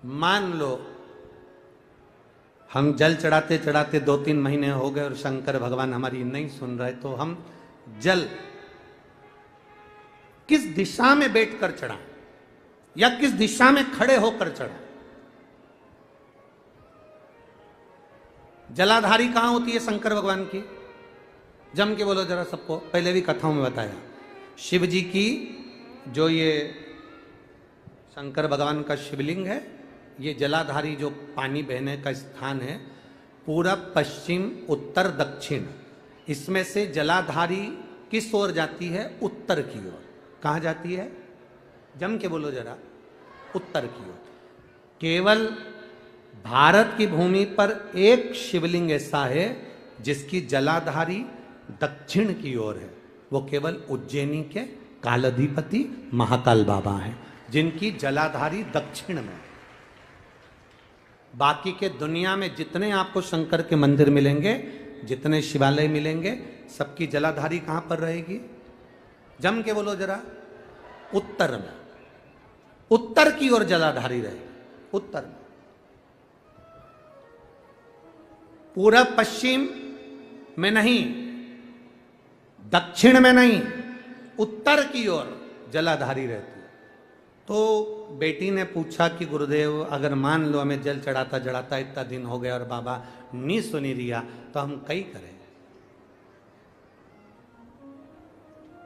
मान लो हम जल चढ़ाते चढ़ाते 2-3 महीने हो गए और शंकर भगवान हमारी नहीं सुन रहे, तो हम जल किस दिशा में बैठकर चढ़ाएं या किस दिशा में खड़े होकर चढ़ाएं? जलाधारी कहां होती है शंकर भगवान की? जम के बोलो जरा सबको, पहले भी कथाओं में बताया। शिव जी की जो ये शंकर भगवान का शिवलिंग है, ये जलाधारी जो पानी बहने का स्थान है, पूरब पश्चिम उत्तर दक्षिण, इसमें से जलाधारी किस ओर जाती है? उत्तर की ओर। कहां जाती है? जम के बोलो जरा, उत्तर की ओर। केवल भारत की भूमि पर एक शिवलिंग ऐसा है जिसकी जलाधारी दक्षिण की ओर है, वो केवल उज्जैनी के कालाधिपति महाकाल बाबा हैं, जिनकी जलाधारी दक्षिण में। बाकी के दुनिया में जितने आपको शंकर के मंदिर मिलेंगे, जितने शिवालय मिलेंगे, सबकी जलाधारी कहां पर रहेगी? जम के बोलो जरा, उत्तर में। उत्तर की ओर जलाधारी रहेगी, उत्तर में। पूरब पश्चिम में नहीं, दक्षिण में नहीं, उत्तर की ओर जलाधारी रहती है। तो बेटी ने पूछा कि गुरुदेव, अगर मान लो हमें जल चढ़ाता चढ़ाता इतना दिन हो गया और बाबा नहीं सुनी दिया, तो हम कई करें?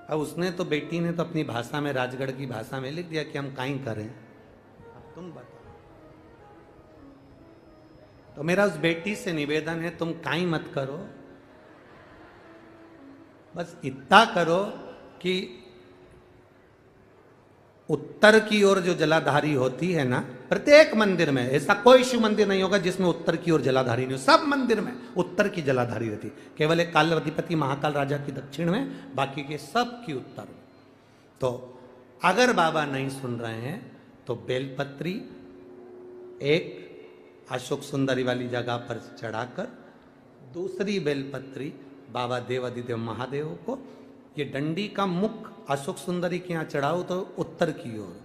अब उसने तो, बेटी ने तो अपनी भाषा में, राजगढ़ की भाषा में लिख दिया कि हम काई करें। अब तुम बताओ। तो मेरा उस बेटी से निवेदन है, तुम काई मत करो, बस इतना करो कि उत्तर की ओर जो जलाधारी होती है ना, प्रत्येक मंदिर में, ऐसा कोई शिव मंदिर नहीं होगा जिसमें उत्तर की ओर जलाधारी नहीं हो। सब मंदिर में उत्तर की जलाधारी रहती, केवल एक कालाधिपति महाकाल राजा की दक्षिण में, बाकी के सब की उत्तर में। तो अगर बाबा नहीं सुन रहे हैं तो बेलपत्री एक अशोक सुंदरी वाली जगह पर चढ़ाकर, दूसरी बेलपत्री बाबा देवादिदेव महादेव को, ये डंडी का मुख अशोक सुंदरी के यहाँ चढ़ाओ तो उत्तर की ओर।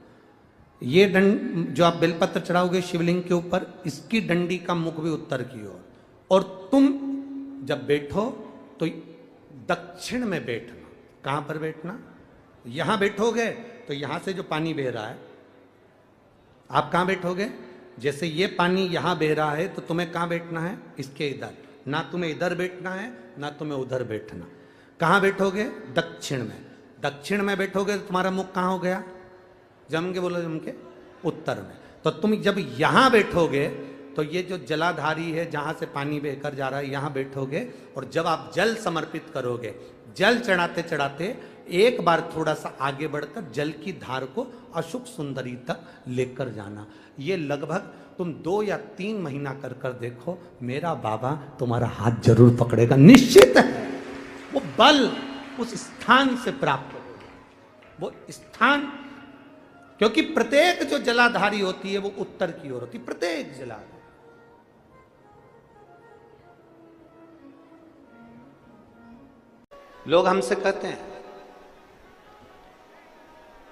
ये जो आप बेलपत्र चढ़ाओगे शिवलिंग के ऊपर, इसकी डंडी का मुख भी उत्तर की ओर। और तुम जब बैठो तो दक्षिण में बैठना। कहां पर बैठना? यहां बैठोगे तो यहां से जो पानी बह रहा है, आप कहां बैठोगे? जैसे ये पानी यहां बह रहा है तो तुम्हें कहां बैठना है? इसके इधर। ना तुम्हें इधर बैठना है, ना तुम्हें उधर बैठना। कहां बैठोगे? दक्षिण में। दक्षिण में बैठोगे तो तुम्हारा मुख कहां हो गया? जम के बोलो, जम के, उत्तर में। तो तुम जब यहां बैठोगे तो ये जो जलाधारी है, जहां से पानी बहकर जा रहा है, यहां बैठोगे। और जब आप जल समर्पित करोगे, जल चढ़ाते चढ़ाते एक बार थोड़ा सा आगे बढ़कर जल की धार को अशोक सुंदरी तक लेकर जाना। ये लगभग तुम 2 या 3 महीना कर कर देखो, मेरा बाबा तुम्हारा हाथ जरूर पकड़ेगा, निश्चित है। वो बल उस स्थान से प्राप्त होगा, वो स्थान, क्योंकि प्रत्येक जो जलाधारी होती है वो उत्तर की ओर होती है, प्रत्येक जलाधारी। लोग हमसे कहते हैं,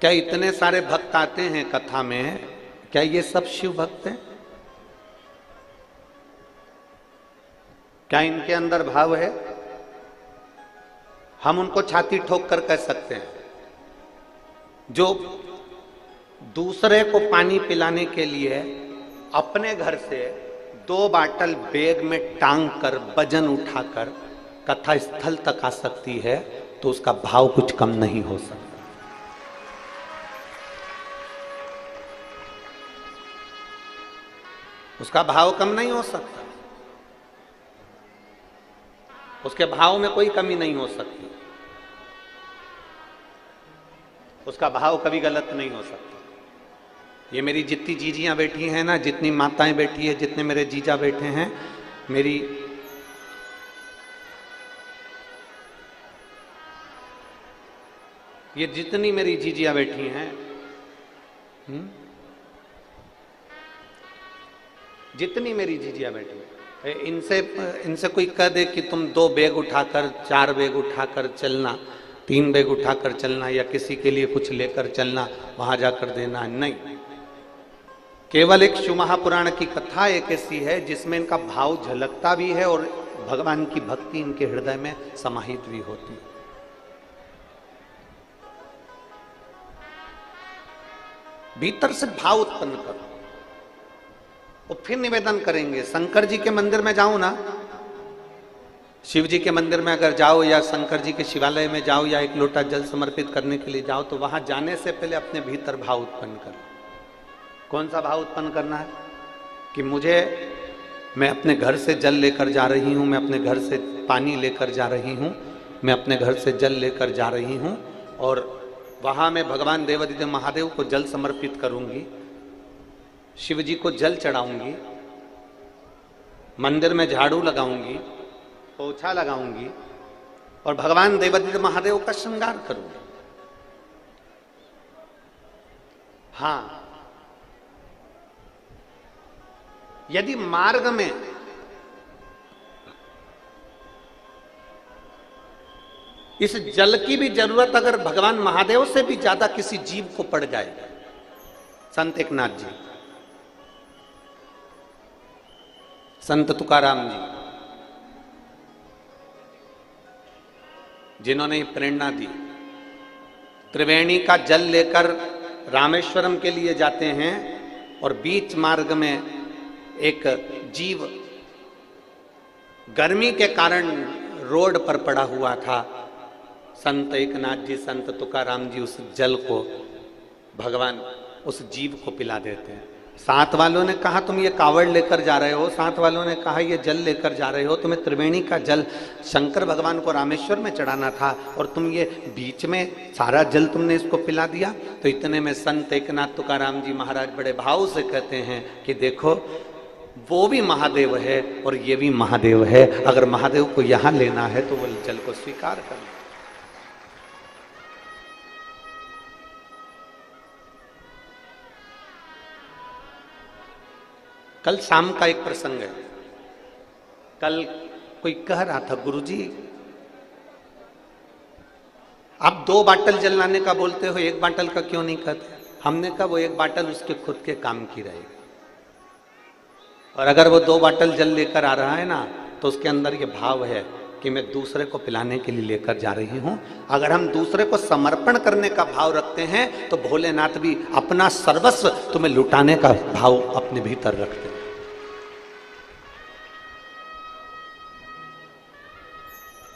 क्या इतने सारे भक्त आते हैं कथा में, क्या ये सब शिव भक्त हैं? क्या इनके अंदर भाव है? हम उनको छाती ठोक कर कह सकते हैं, जो दूसरे को पानी पिलाने के लिए अपने घर से 2 बाटल बैग में टांग कर, वजन उठाकर कथा स्थल तक आ सकती है, तो उसका भाव कुछ कम नहीं हो सकता। उसका भाव कम नहीं हो सकता, उसके भाव में कोई कमी नहीं हो सकती, उसका भाव कभी गलत नहीं हो सकता। ये मेरी जितनी जीजियां बैठी हैं ना, जितनी माताएं बैठी है, जितने मेरे जीजा बैठे हैं, मेरी ये जितनी मेरी जीजियां बैठी हैं, जितनी मेरी जीजियां बैठी हैं, इनसे कोई कह दे कि तुम 2 बैग उठाकर, 4 बैग उठाकर चलना, 3 बैग उठाकर चलना, या किसी के लिए कुछ लेकर चलना, वहां जाकर देना, नहीं। केवल एक शिव महापुराण की कथा एक ऐसी है जिसमें इनका भाव झलकता भी है और भगवान की भक्ति इनके हृदय में समाहित भी होती है। भीतर से भाव उत्पन्न करो और फिर निवेदन करेंगे। शंकर जी के मंदिर में जाओ ना, शिव जी के मंदिर में अगर जाओ या शंकर जी के शिवालय में जाओ या एक लोटा जल समर्पित करने के लिए जाओ, तो वहां जाने से पहले अपने भीतर भाव उत्पन्न करो। कौन सा भाव उत्पन्न करना है? कि मैं अपने घर से जल लेकर जा रही हूं, मैं अपने घर से पानी लेकर जा रही हूं, मैं अपने घर से जल लेकर जा रही हूं और वहां मैं भगवान देवादिदेव महादेव को जल समर्पित करूंगी, शिव जी को जल चढ़ाऊंगी, मंदिर में झाड़ू लगाऊंगी, पोछा लगाऊंगी और भगवान देवादिदेव महादेव का श्रृंगार करूंगी। हाँ, यदि मार्ग में इस जल की भी जरूरत अगर भगवान महादेव से भी ज्यादा किसी जीव को पड़ जाए, संत एकनाथ जी, संत तुकाराम जी, जिन्होंने प्रेरणा दी, त्रिवेणी का जल लेकर रामेश्वरम के लिए जाते हैं और बीच मार्ग में एक जीव गर्मी के कारण रोड पर पड़ा हुआ था। संत एकनाथ जी, संत तुकाराम जी उस जल को भगवान उस जीव को पिला देते हैं। साथ वालों ने कहा तुम ये कावड़ लेकर जा रहे हो, साथ वालों ने कहा ये जल लेकर जा रहे हो, तुम्हें त्रिवेणी का जल शंकर भगवान को रामेश्वर में चढ़ाना था और तुम ये बीच में सारा जल तुमने इसको पिला दिया। तो इतने में संत एकनाथ तुकाराम जी महाराज बड़े भाव से कहते हैं कि देखो, वो भी महादेव है और ये भी महादेव है, अगर महादेव को यहां लेना है तो वो जल को स्वीकार करना। कल शाम का एक प्रसंग है। कल कोई कह रहा था, गुरुजी आप 2 बाटल जल लाने का बोलते हो, 1 बाटल का क्यों नहीं कहते? हमने कहा वो 1 बाटल उसके खुद के काम की रहेगी, और अगर वो 2 बाटल जल लेकर आ रहा है ना, तो उसके अंदर ये भाव है कि मैं दूसरे को पिलाने के लिए लेकर जा रही हूं। अगर हम दूसरे को समर्पण करने का भाव रखते हैं तो भोलेनाथ भी अपना सर्वस्व तुम्हें लुटाने का भाव अपने भीतर रखते हैं।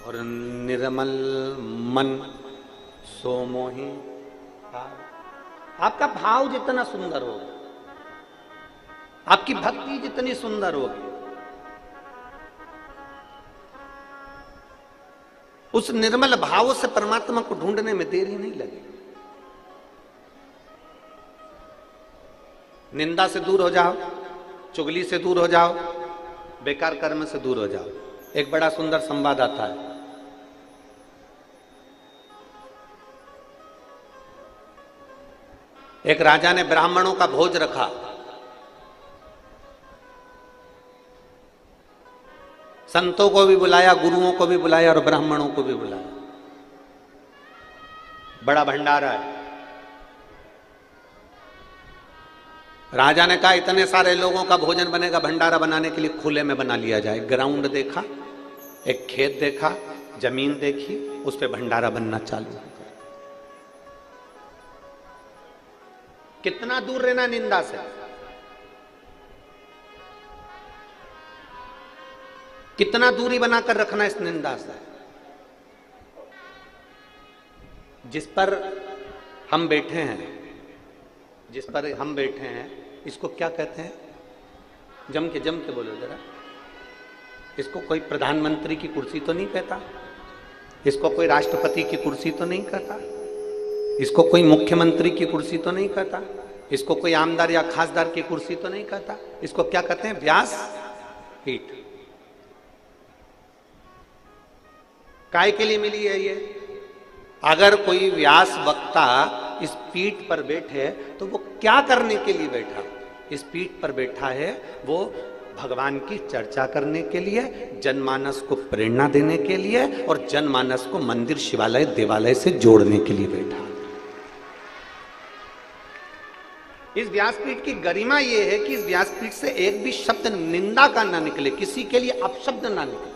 और निर्मल मन सो मोहि, आपका भाव जितना सुंदर होगा, आपकी भक्ति जितनी सुंदर होगी, उस निर्मल भाव से परमात्मा को ढूंढने में देर ही नहीं लगेगी। निंदा से दूर हो जाओ, चुगली से दूर हो जाओ, बेकार कर्म से दूर हो जाओ। एक बड़ा सुंदर संवाद आता है। एक राजा ने ब्राह्मणों का भोज रखा। संतों को भी बुलाया, गुरुओं को भी बुलाया और ब्राह्मणों को भी बुलाया। बड़ा भंडारा है। राजा ने कहा इतने सारे लोगों का भोजन बनेगा, भंडारा बनाने के लिए खुले में बना लिया जाए। ग्राउंड देखा, एक खेत देखा, जमीन देखी, उस पे भंडारा बनना चालू हो गया। कितना दूर रहना निंदा से, कितना दूरी बनाकर रखना इस निंदा से। जिस पर हम बैठे हैं, जिस पर हम बैठे हैं, इसको क्या कहते हैं? जम के बोलो जरा। इसको कोई प्रधानमंत्री की कुर्सी तो नहीं कहता, इसको कोई राष्ट्रपति की कुर्सी तो नहीं कहता, इसको कोई मुख्यमंत्री की कुर्सी तो नहीं कहता, इसको कोई आमदार या खासदार की कुर्सी तो नहीं कहता। इसको क्या कहते हैं? व्यास पीठ। काय के लिए मिली है ये? अगर कोई व्यास वक्ता इस पीठ पर बैठे तो वो क्या करने के लिए बैठा? इस पीठ पर बैठा है वो भगवान की चर्चा करने के लिए, जनमानस को प्रेरणा देने के लिए और जनमानस को मंदिर, शिवालय, देवालय से जोड़ने के लिए बैठा। इस व्यासपीठ की गरिमा यह है कि इस व्यासपीठ से एक भी शब्द निंदा का ना निकले, किसी के लिए अपशब्द ना निकले।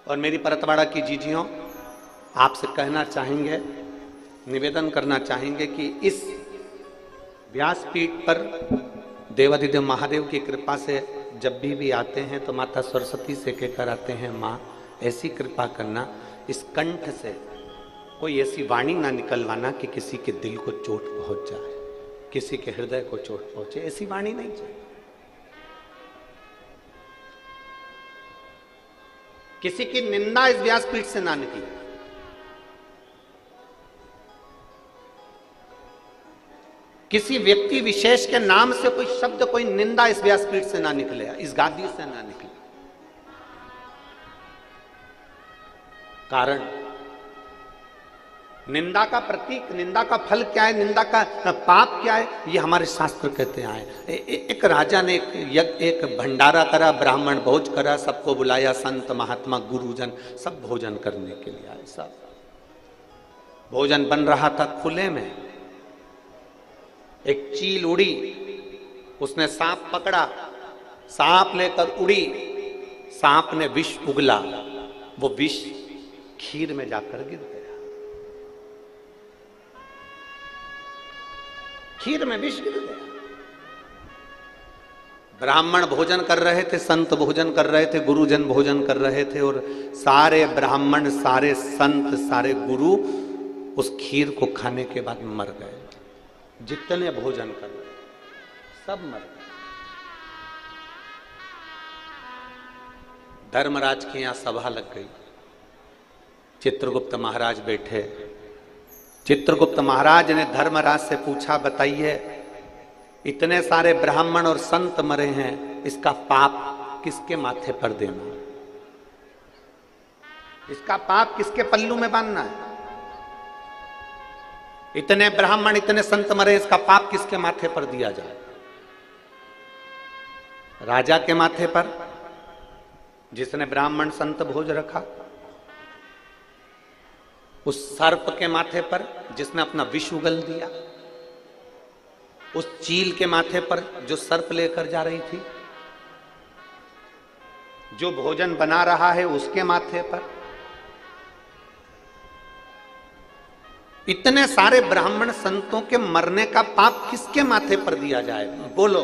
और मेरी परतवाड़ा की जीजियों, आपसे कहना चाहेंगे, निवेदन करना चाहेंगे कि इस व्यासपीठ पर देवाधिदेव महादेव की कृपा से जब भी आते हैं तो माता सरस्वती से कहकर आते हैं, माँ ऐसी कृपा करना, इस कंठ से कोई ऐसी वाणी ना निकलवाना कि किसी के दिल को चोट पहुंच जाए, किसी के हृदय को चोट पहुंचे, ऐसी वाणी नहीं चाहिए। किसी की निंदा इस व्यासपीठ से ना निकले। किसी व्यक्ति विशेष के नाम से कोई शब्द, कोई निंदा इस व्यासपीठ से ना निकले, इस गादी से ना निकले। कारण निंदा का प्रतीक, निंदा का फल क्या है, निंदा का पाप क्या है, ये हमारे शास्त्र कहते आए। एक राजा ने एक भंडारा करा, ब्राह्मण भोज करा, सबको बुलाया, संत महात्मा गुरुजन सब भोजन करने के लिए आए। सब भोजन बन रहा था खुले में, एक चील उड़ी, उसने सांप पकड़ा, सांप लेकर उड़ी, सांप ने विष उगला, वो विष खीर में जाकर गिर गया, खीर में विष गिर गया। ब्राह्मण भोजन कर रहे थे, संत भोजन कर रहे थे, गुरुजन भोजन कर रहे थे, और सारे ब्राह्मण, सारे संत, सारे गुरु उस खीर को खाने के बाद मर गए। जितने भोजन कर रहे सब मर गए। धर्मराज के यहां सभा लग गई, चित्रगुप्त महाराज बैठे। चित्रगुप्त महाराज ने धर्मराज से पूछा, बताइए इतने सारे ब्राह्मण और संत मरे हैं, इसका पाप किसके माथे पर देना, इसका पाप किसके पल्लू में बांधना है? इतने ब्राह्मण, इतने संत मरे, इसका पाप किसके माथे पर दिया जाए? राजा के माथे पर, जिसने ब्राह्मण संत भोज रखा, उस सर्प के माथे पर जिसने अपना विष उगल दिया, उस चील के माथे पर जो सर्प लेकर जा रही थी, जो भोजन बना रहा है उसके माथे पर, इतने सारे ब्राह्मण संतों के मरने का पाप किसके माथे पर दिया जाए? बोलो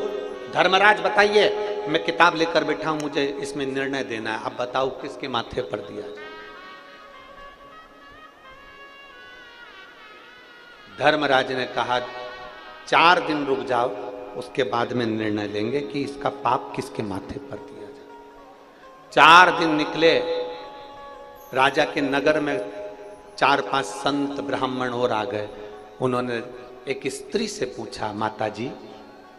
धर्मराज, बताइए। मैं किताब लेकर बैठा हूं, मुझे इसमें निर्णय देना है, अब बताओ किसके माथे पर दिया जाए? धर्मराज ने कहा 4 दिन रुक जाओ, उसके बाद में निर्णय लेंगे कि इसका पाप किसके माथे पर दिया जाए। 4 दिन निकले, राजा के नगर में 4-5 संत ब्राह्मण और आ गए। उन्होंने एक स्त्री से पूछा, माता जी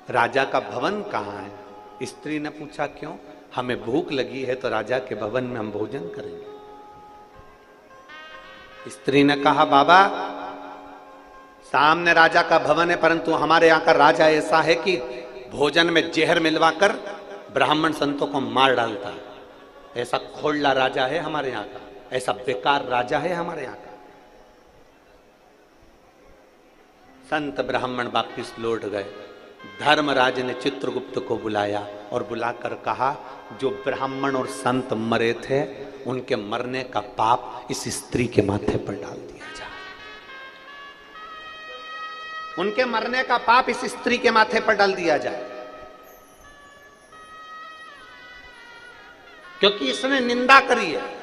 राजा का भवन कहाँ है? स्त्री ने पूछा, क्यों? हमें भूख लगी है तो राजा के भवन में हम भोजन करेंगे। स्त्री ने कहा, बाबा सामने राजा का भवन है, परंतु हमारे यहाँ का राजा ऐसा है कि भोजन में जहर मिलवाकर ब्राह्मण संतों को मार डालता है। ऐसा खोलला राजा है हमारे यहाँ का, ऐसा बेकार राजा है हमारे यहाँ का। संत ब्राह्मण वापिस लौट गए। धर्मराज ने चित्रगुप्त को बुलाया और बुलाकर कहा, जो ब्राह्मण और संत मरे थे उनके मरने का पाप इस स्त्री के माथे पर डाल दिया जाए। उनके मरने का पाप इस स्त्री के माथे पर डाल दिया जाए, क्योंकि इसने निंदा करी है।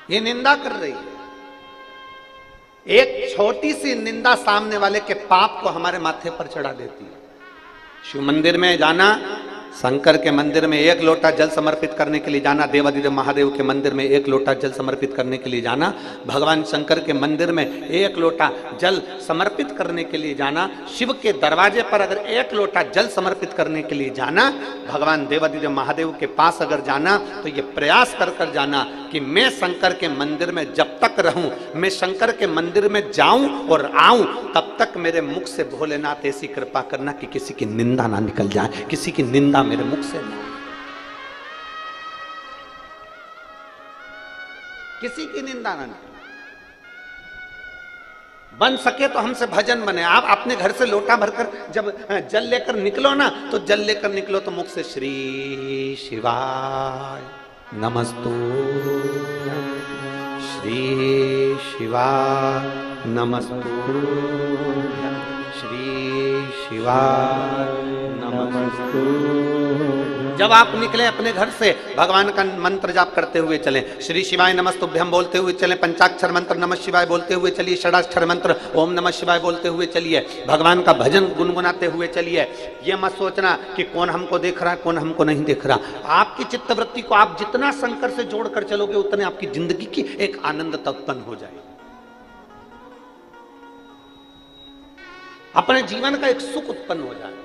ये निंदा कर रही है। एक छोटी सी निंदा सामने वाले के पाप को हमारे माथे पर चढ़ा देती है। शिव मंदिर में जाना, शंकर के मंदिर में 1 लोटा जल समर्पित करने के लिए जाना, देवाधिदेव महादेव के मंदिर में 1 लोटा जल समर्पित करने के लिए जाना, भगवान शंकर के मंदिर में 1 लोटा जल समर्पित करने के लिए जाना, शिव के दरवाजे पर अगर 1 लोटा जल समर्पित करने के लिए जाना, भगवान देवाधिदेव महादेव के पास अगर जाना तो ये प्रयास कर कर जाना कि मैं शंकर के मंदिर में जब तक रहूं, मैं शंकर के मंदिर में जाऊं और आऊं, तब तक मेरे मुख से भोलेनाथ ऐसी कृपा करना कि किसी की निंदा ना निकल जाए, किसी की निंदा मेरे मुख से ना। किसी की निंदा ना निकले। बन सके तो हमसे भजन बने। आप अपने घर से लोटा भरकर जब जल लेकर निकलो ना, तो जल लेकर निकलो तो मुख से श्री शिवाय नमस्तु, श्री शिवाय नमस्तु, श्री शिवाय नमस्तु। जब आप निकले अपने घर से, भगवान का मंत्र जाप करते हुए चलें। श्री शिवाय नमस्तुभ्यम बोलते हुए चलें। पंचाक्षर मंत्र नमः शिवाय बोलते हुए चलिए। षडाक्षर मंत्र ओम नमः शिवाय बोलते हुए चलिए। भगवान का भजन गुनगुनाते हुए चलिए। ये मत सोचना कि कौन हमको देख रहा है, कौन हमको नहीं देख रहा। आपकी चित्तवृत्ति को आप जितना शंकर से जोड़कर चलोगे, उतने आपकी जिंदगी की एक आनंदता उत्पन्न हो जाएगी। अपने जीवन का एक सुख उत्पन्न हो जाए।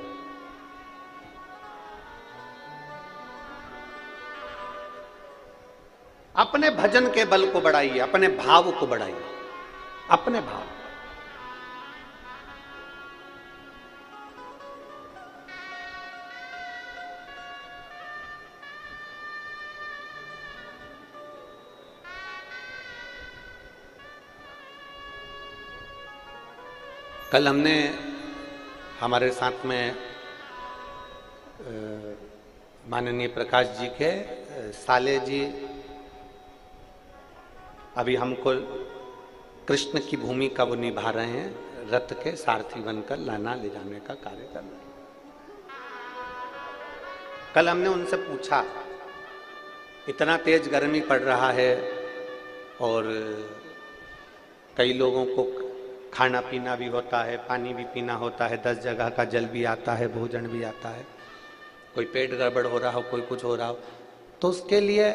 अपने भजन के बल को बढ़ाइए, अपने भाव को बढ़ाइए, अपने भाव। कल हमने हमारे साथ में माननीय प्रकाश जी के साले जी अभी हमको कृष्ण की भूमिका वो निभा रहे हैं, रथ के सारथी बनकर लाना ले जाने का कार्य कर रहे हैं। कल हमने उनसे पूछा, इतना तेज गर्मी पड़ रहा है और कई लोगों को खाना पीना भी होता है, पानी भी पीना होता है, 10 जगह का जल भी आता है, भोजन भी आता है, कोई पेट गड़बड़ हो रहा हो, कोई कुछ हो रहा हो, तो उसके लिए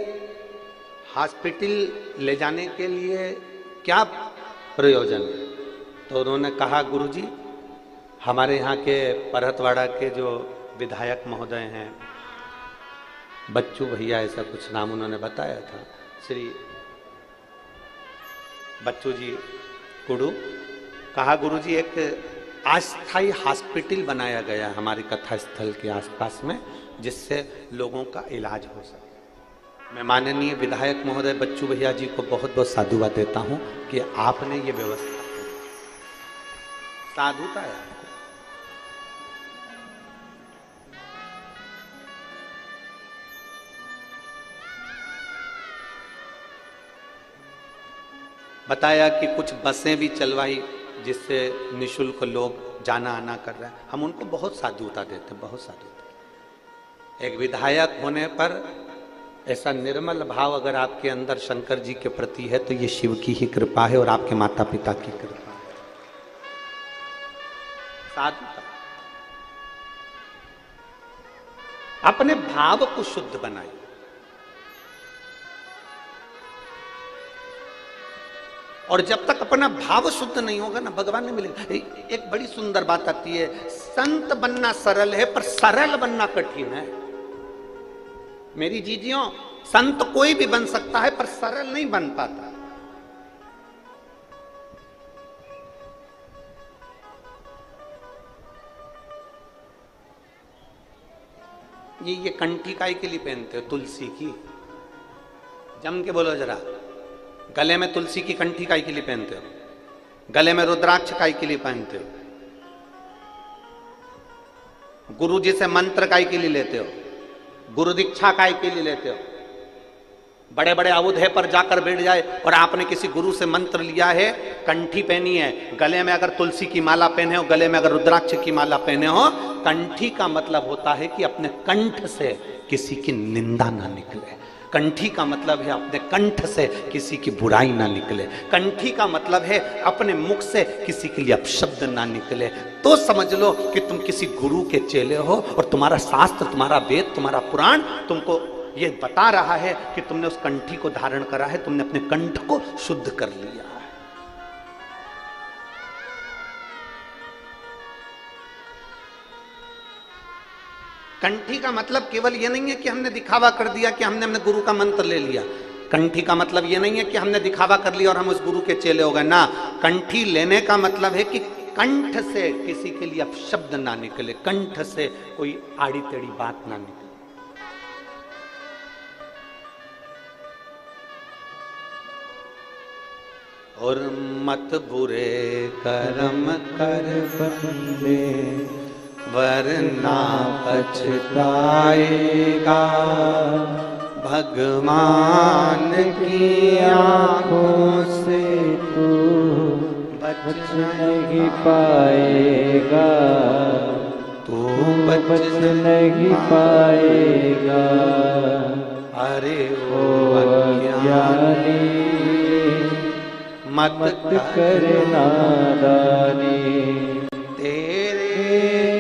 हॉस्पिटल ले जाने के लिए क्या प्रयोजन है? तो उन्होंने कहा, गुरुजी हमारे यहाँ के परहतवाड़ा के जो विधायक महोदय हैं, बच्चू भैया ऐसा कुछ नाम उन्होंने बताया था, श्री बच्चू जी कुडू, कहा गुरुजी एक अस्थायी हॉस्पिटल बनाया गया हमारी कथा स्थल के आसपास में, जिससे लोगों का इलाज हो सके। मैं माननीय विधायक महोदय बच्चू भैया जी को बहुत बहुत साधुवाद देता हूं कि आपने ये व्यवस्था की। साधुता है। बताया कि कुछ बसें भी चलवाई जिससे निशुल्क लोग जाना आना कर रहे हैं। हम उनको बहुत साधुता देते हैं, बहुत साधुता। एक विधायक होने पर ऐसा निर्मल भाव अगर आपके अंदर शंकर जी के प्रति है तो ये शिव की ही कृपा है और आपके माता पिता की कृपा है। साधुता। अपने भाव को शुद्ध बनाइए। और जब तक अपना भाव शुद्ध नहीं होगा ना, भगवान नहीं मिलेगा। एक बड़ी सुंदर बात आती है, संत बनना सरल है पर सरल बनना कठिन है। मेरी जीजियों, संत कोई भी बन सकता है पर सरल नहीं बन पाता। ये कंठी काय के लिए पहनते हो? तुलसी की। जम के बोलो जरा। गले में तुलसी की कंठी काय के लिए पहनते हो? गले में रुद्राक्ष काय के लिए पहनते हो? गुरु जी से मंत्र काय के लिए लेते हो? गुरु दीक्षा काय के लिए लेते हो? बड़े बड़े अवधे पर जाकर बैठ जाए और आपने किसी गुरु से मंत्र लिया है, कंठी पहनी है, गले में अगर तुलसी की माला पहने हो, गले में अगर रुद्राक्ष की माला पहने हो, कंठी का मतलब होता है कि अपने कंठ से किसी की निंदा ना निकले। कंठी का मतलब है अपने कंठ से किसी की बुराई ना निकले। कंठी का मतलब है अपने मुख से किसी के लिए अपशब्द ना निकले। तो समझ लो कि तुम किसी गुरु के चेले हो और तुम्हारा शास्त्र, तुम्हारा वेद, तुम्हारा पुराण तुमको ये बता रहा है कि तुमने उस कंठी को धारण करा है, तुमने अपने कंठ को शुद्ध कर लिया है। कंठी का मतलब केवल ये नहीं है कि हमने दिखावा कर दिया कि हमने अपने गुरु का मंत्र ले लिया। कंठी का मतलब ये नहीं है कि हमने दिखावा कर लिया और हम उस गुरु के चेले हो गए ना। कंठी लेने का मतलब है कि कंठ से किसी के लिए अपशब्द ना निकले, कंठ से कोई आड़ी टेढ़ी बात ना निकले। और मत बुरे कर्म कर बंदे, वरना पछताएगा। भगवान की आँखों से तू बच नहीं पाएगा, तू बच नहीं पाएगा। अरे ओ अज्ञानी मत कर नादानी, तेरे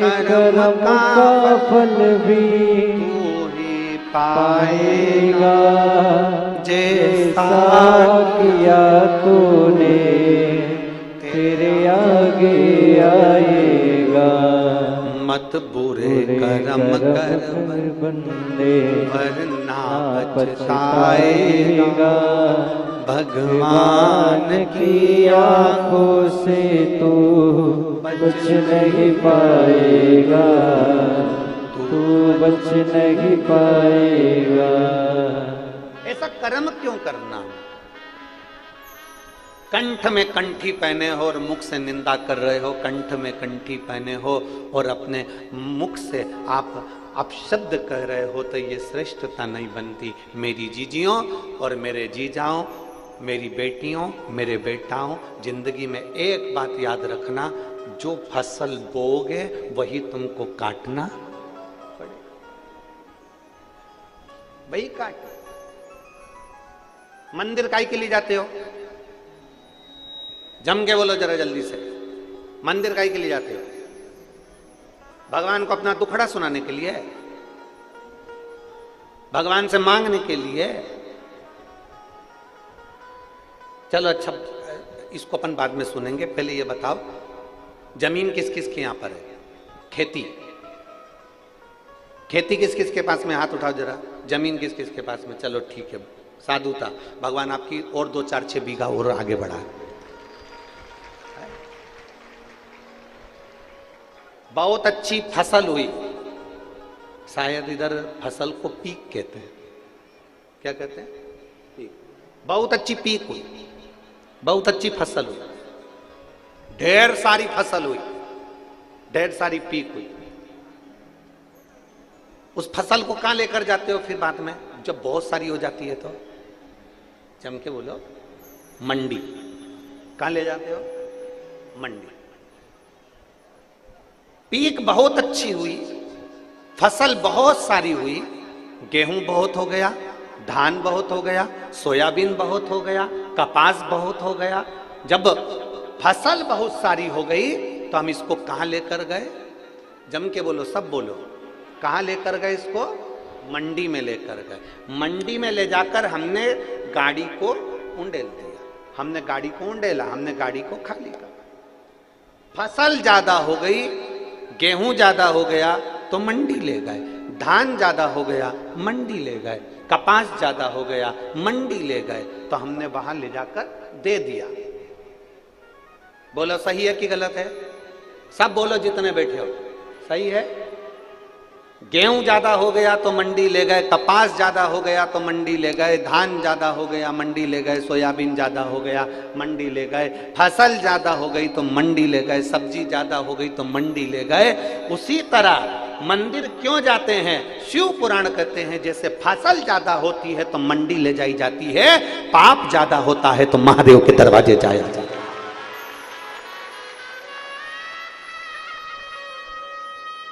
कर्म का फल भी तू ही पाएगा। जैसा किया तूने तेरे आगे आएगा। मत बुरे कर्म कर बंदे, वरना पछताएगा। भगवान की आँखों से तू बच नहीं पाएगा, तू बच नहीं पाएगा। ऐसा कर्म क्यों करना? कंठ में कंठी पहने हो और मुख से निंदा कर रहे हो, कंठ में कंठी पहने हो और अपने मुख से आप अपशब्द कह रहे हो, तो ये श्रेष्ठता नहीं बनती। मेरी जीजियों और मेरे जीजाओं, मेरी बेटियों, मेरे बेटाओं, जिंदगी में एक बात याद रखना, जो फसल बोओगे वही तुमको काटना पड़ेगा, वही काट। मंदिर काहे के लिए जाते हो? जम के बोलो जरा जल्दी से। मंदिर काहे के लिए जाते हो? भगवान को अपना दुखड़ा सुनाने के लिए, भगवान से मांगने के लिए। चलो अच्छा, इसको अपन बाद में सुनेंगे, पहले ये बताओ जमीन किस किस के यहां पर है? खेती, खेती किस किस के पास में? हाथ उठाओ जरा। जमीन किस किस के पास में? चलो ठीक है, साधुता। भगवान आपकी और 2-4-6 बीघा और आगे बढ़ा। बहुत अच्छी फसल हुई, शायद इधर फसल को पीक कहते हैं। क्या कहते हैं? पीक। बहुत अच्छी पीक हुई, बहुत अच्छी फसल हुई, ढेर सारी फसल हुई, ढेर सारी पीक हुई। उस फसल को कहां लेकर जाते हो फिर बाद में, जब बहुत सारी हो जाती है? तो जम के बोलो, मंडी। कहां ले जाते हो? मंडी। पीक बहुत अच्छी हुई, फसल बहुत सारी हुई, गेहूं बहुत हो गया, धान बहुत हो गया, सोयाबीन बहुत हो गया, कपास बहुत हो गया। जब फसल बहुत सारी हो गई तो हम इसको कहां लेकर गए? जम के बोलो, सब बोलो, कहां लेकर गए इसको? मंडी में लेकर गए। मंडी में ले जाकर हमने गाड़ी को उंडेल दिया, हमने गाड़ी को उंडेला, हमने गाड़ी को खाली कर। फसल ज्यादा हो गई, गेहूं ज्यादा हो गया तो मंडी ले गए, धान ज्यादा हो गया मंडी ले गए, कपास ज्यादा हो गया मंडी ले गए, तो हमने वहां ले जाकर दे दिया। बोलो सही है कि गलत है? सब बोलो जितने बैठे हो, सही है। गेहूं ज्यादा हो गया तो मंडी ले गए, कपास ज्यादा हो गया तो मंडी ले गए, धान ज्यादा हो गया मंडी ले गए, सोयाबीन ज्यादा हो गया मंडी ले गए, फसल ज्यादा हो गई तो मंडी ले गए, सब्जी ज्यादा हो गई तो मंडी ले गए। उसी तरह मंदिर क्यों जाते हैं? शिव पुराण कहते हैं जैसे फसल ज्यादा होती है तो मंडी ले जाई जाती है, पाप ज्यादा होता है तो महादेव के दरवाजे जाया जाता है।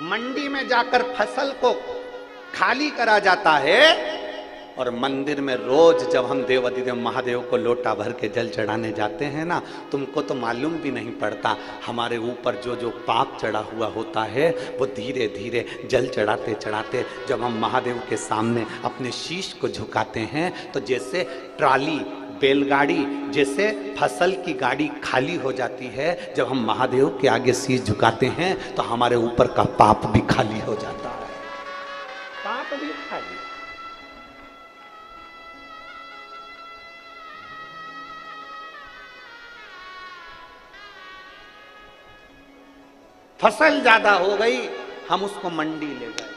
मंडी में जाकर फसल को खाली करा जाता है और मंदिर में रोज जब हम देव अधिदेव महादेव को लोटा भर के जल चढ़ाने जाते हैं ना, तुमको तो मालूम भी नहीं पड़ता हमारे ऊपर जो जो पाप चढ़ा हुआ होता है वो धीरे धीरे जल चढ़ाते चढ़ाते जब हम महादेव के सामने अपने शीश को झुकाते हैं तो जैसे ट्राली, बैलगाड़ी, जैसे फसल की गाड़ी खाली हो जाती है, जब हम महादेव के आगे शीश झुकाते हैं तो हमारे ऊपर का पाप भी खाली हो जाता है। पाप भी खाली। फसल ज्यादा हो गई, हम उसको मंडी ले गए,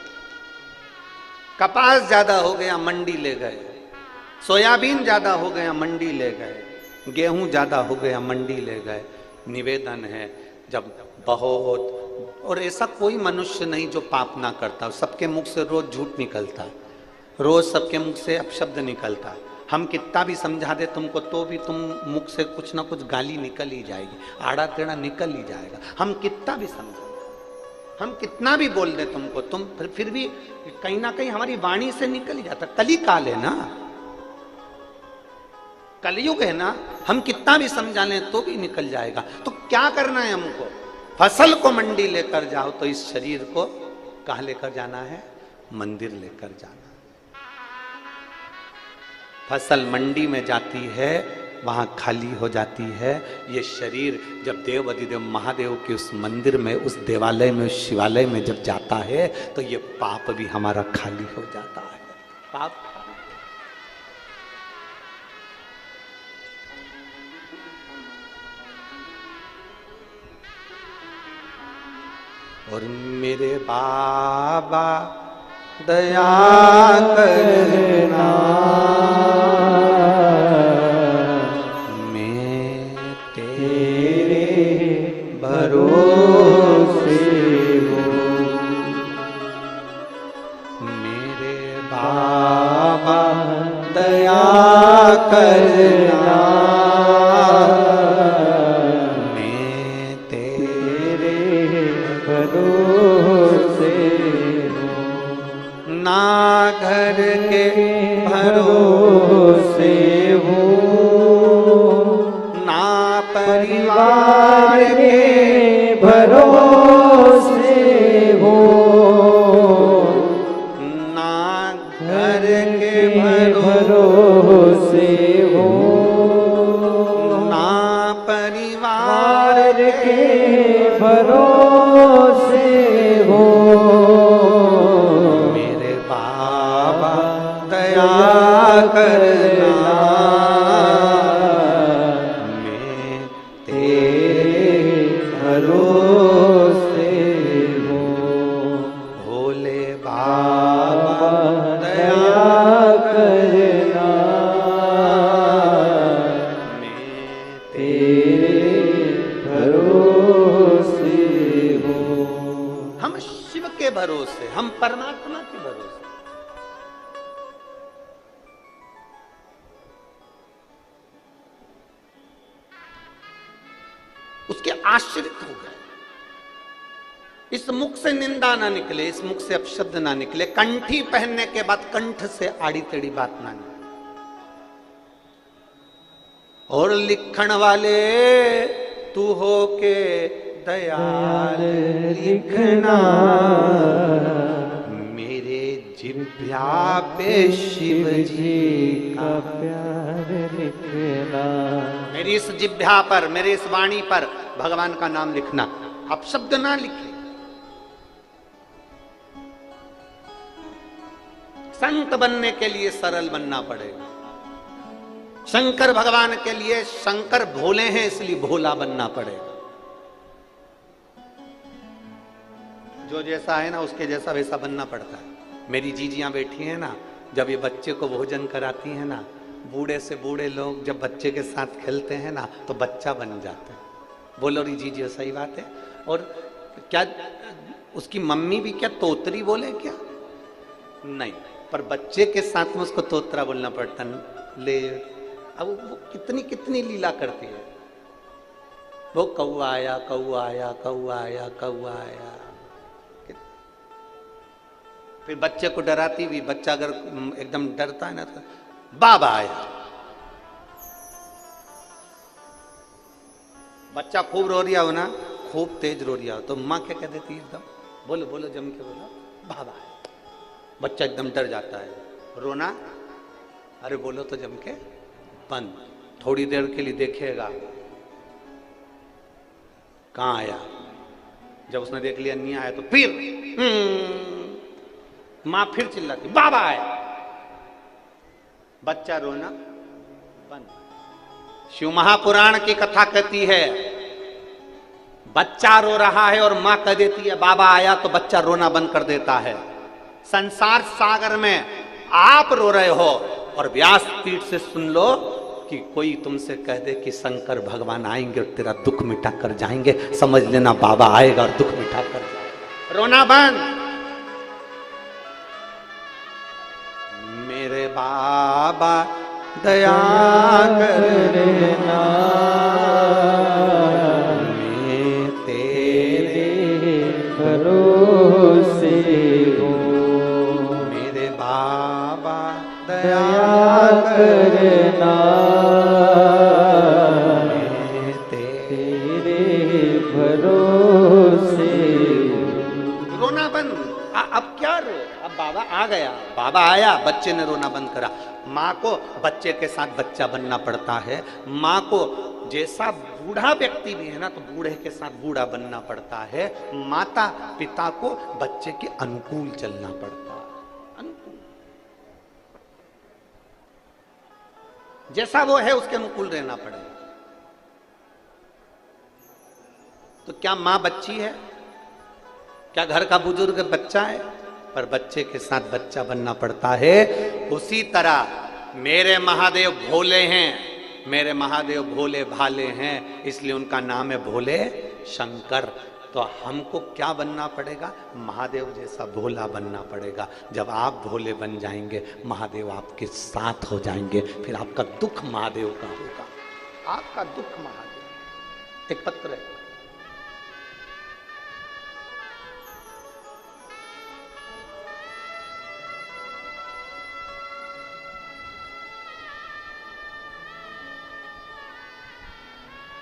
कपास ज्यादा हो गया मंडी ले गए, सोयाबीन ज्यादा हो गया मंडी ले गए, गेहूं ज्यादा हो गया, मंडी ले गए, निवेदन है जब बहुत, और ऐसा कोई मनुष्य नहीं जो पाप ना करता, सबके मुख से रोज झूठ निकलता, रोज सबके मुख से अपशब्द निकलता। हम कितना भी समझा दे तुमको तो भी तुम मुख से कुछ ना कुछ गाली निकल ही जाएगी, आड़ा टेढ़ा निकल ही जाएगा। हम कितना भी समझा, हम कितना भी बोल दे तुमको, तुम फिर भी कहीं ना कहीं हमारी वाणी से निकल ही जाता। कली काल है ना, कलयुग है ना, हम कितना भी समझा लें तो भी निकल जाएगा। तो क्या करना है हमको? फसल को मंडी लेकर जाओ, तो इस शरीर को कहाँ लेकर जाना है? मंदिर लेकर जाना। फसल मंडी में जाती है, वहां खाली हो जाती है। ये शरीर जब देव अधिदेव महादेव के उस मंदिर में, उस देवालय में, उस शिवालय में जब जाता है, तो ये पाप भी हमारा खाली हो जाता है। पाप और मेरे बाबा दया करना, मैं तेरे भरोसे हूँ। मेरे बाबा दया करना, मैं तेरे भरोसे ना घर के भरोसे हूँ, ना परिवार के भरोसे हूँ, ना घर के भरोसे हूँ, ना परिवार के भरोसे हूँ। करना, मैं तेरे भरोसे हूँ। भोले बाबा दया करना, मैं तेरे भरोसे हूँ। हम शिव के भरोसे, हम परमात्मा के भरोसे। उसके आश्रित हो गए। इस मुख से निंदा ना निकले, इस मुख से अपशब्द ना निकले, कंठी पहनने के बाद कंठ से आड़ी टेढ़ी बात ना निकले। और लिखण वाले तू हो के दयाल लिखना, मेरे जिह्वा पे शिव जी का प्यार लिखना। मेरी इस जिह्वा पर, मेरे इस वाणी पर भगवान का नाम लिखना, अपशब्द ना लिखे। संत बनने के लिए सरल बनना पड़ेगा। शंकर भगवान के लिए, शंकर भोले हैं इसलिए भोला बनना पड़ेगा। जो जैसा है ना उसके जैसा वैसा बनना पड़ता है। मेरी जीजियां बैठी हैं ना, जब ये बच्चे को भोजन कराती हैं ना, बूढ़े से बूढ़े लोग जब बच्चे के साथ खेलते हैं ना तो बच्चा बन जाते हैं। बोलो री जीजियो, सही बात है। और क्या उसकी मम्मी भी क्या तोतरी बोले क्या? नहीं, पर बच्चे के साथ में उसको तोतरा बोलना पड़ता ले। अब वो कितनी कितनी लीला करती है। वो कौआ आया, कौआ आया, कौआ आया, कौआ आया। फिर बच्चे को डराती भी, बच्चा अगर एकदम डरता है ना तो बाबा आया। बच्चा खूब रो रिया हो ना, खूब तेज रो रिया हो तो माँ क्या कह देती है एकदम, बोलो बोलो जम के बोलो, बाबा आया। बच्चा एकदम डर जाता है, रोना, अरे बोलो तो जम के बंद। थोड़ी देर के लिए देखेगा कहाँ आया। जब उसने देख लिया नहीं आया तो फिर मां फिर चिल्लाती बाबा आया। बच्चा रोना बंद। शिव महापुराण की कथा कहती है बच्चा रो रहा है और मां कह देती है बाबा आया, तो बच्चा रोना बंद कर देता है। संसार सागर में आप रो रहे हो और व्यास पीठ से सुन लो कि कोई तुमसे कह दे कि शंकर भगवान आएंगे और तेरा दुख मिटा कर जाएंगे, समझ लेना बाबा आएगा और दुख मिटा कर जाएगा। रोना बंद। मेरे बाबा दया करना, मैं तेरे भरोसे हूँ। मेरे बाबा दया करना, मैं तेरे भरोसे। रोना बंद। अब क्या रो, अब बाबा आ गया, बाबा आया, बच्चे ने रोना बंद करा। माँ को बच्चे के साथ बच्चा बनना पड़ता है। माँ को जैसा बूढ़ा व्यक्ति भी है ना, तो बूढ़े के साथ बूढ़ा बनना पड़ता है। माता पिता को बच्चे के अनुकूल चलना पड़ता है, अनुकूल। जैसा वो है उसके अनुकूल रहना पड़ेगा। तो क्या माँ बच्ची है? क्या घर का बुजुर्ग बच्चा है? पर बच्चे के साथ बच्चा बनना पड़ता है। उसी तरह मेरे महादेव भोले हैं, मेरे महादेव भोले भाले हैं, इसलिए उनका नाम है भोले शंकर। तो हमको क्या बनना पड़ेगा? महादेव जैसा भोला बनना पड़ेगा। जब आप भोले बन जाएंगे, महादेव आपके साथ हो जाएंगे, फिर आपका दुख महादेव का होगा, आपका दुख महादेव। एक पत्र है,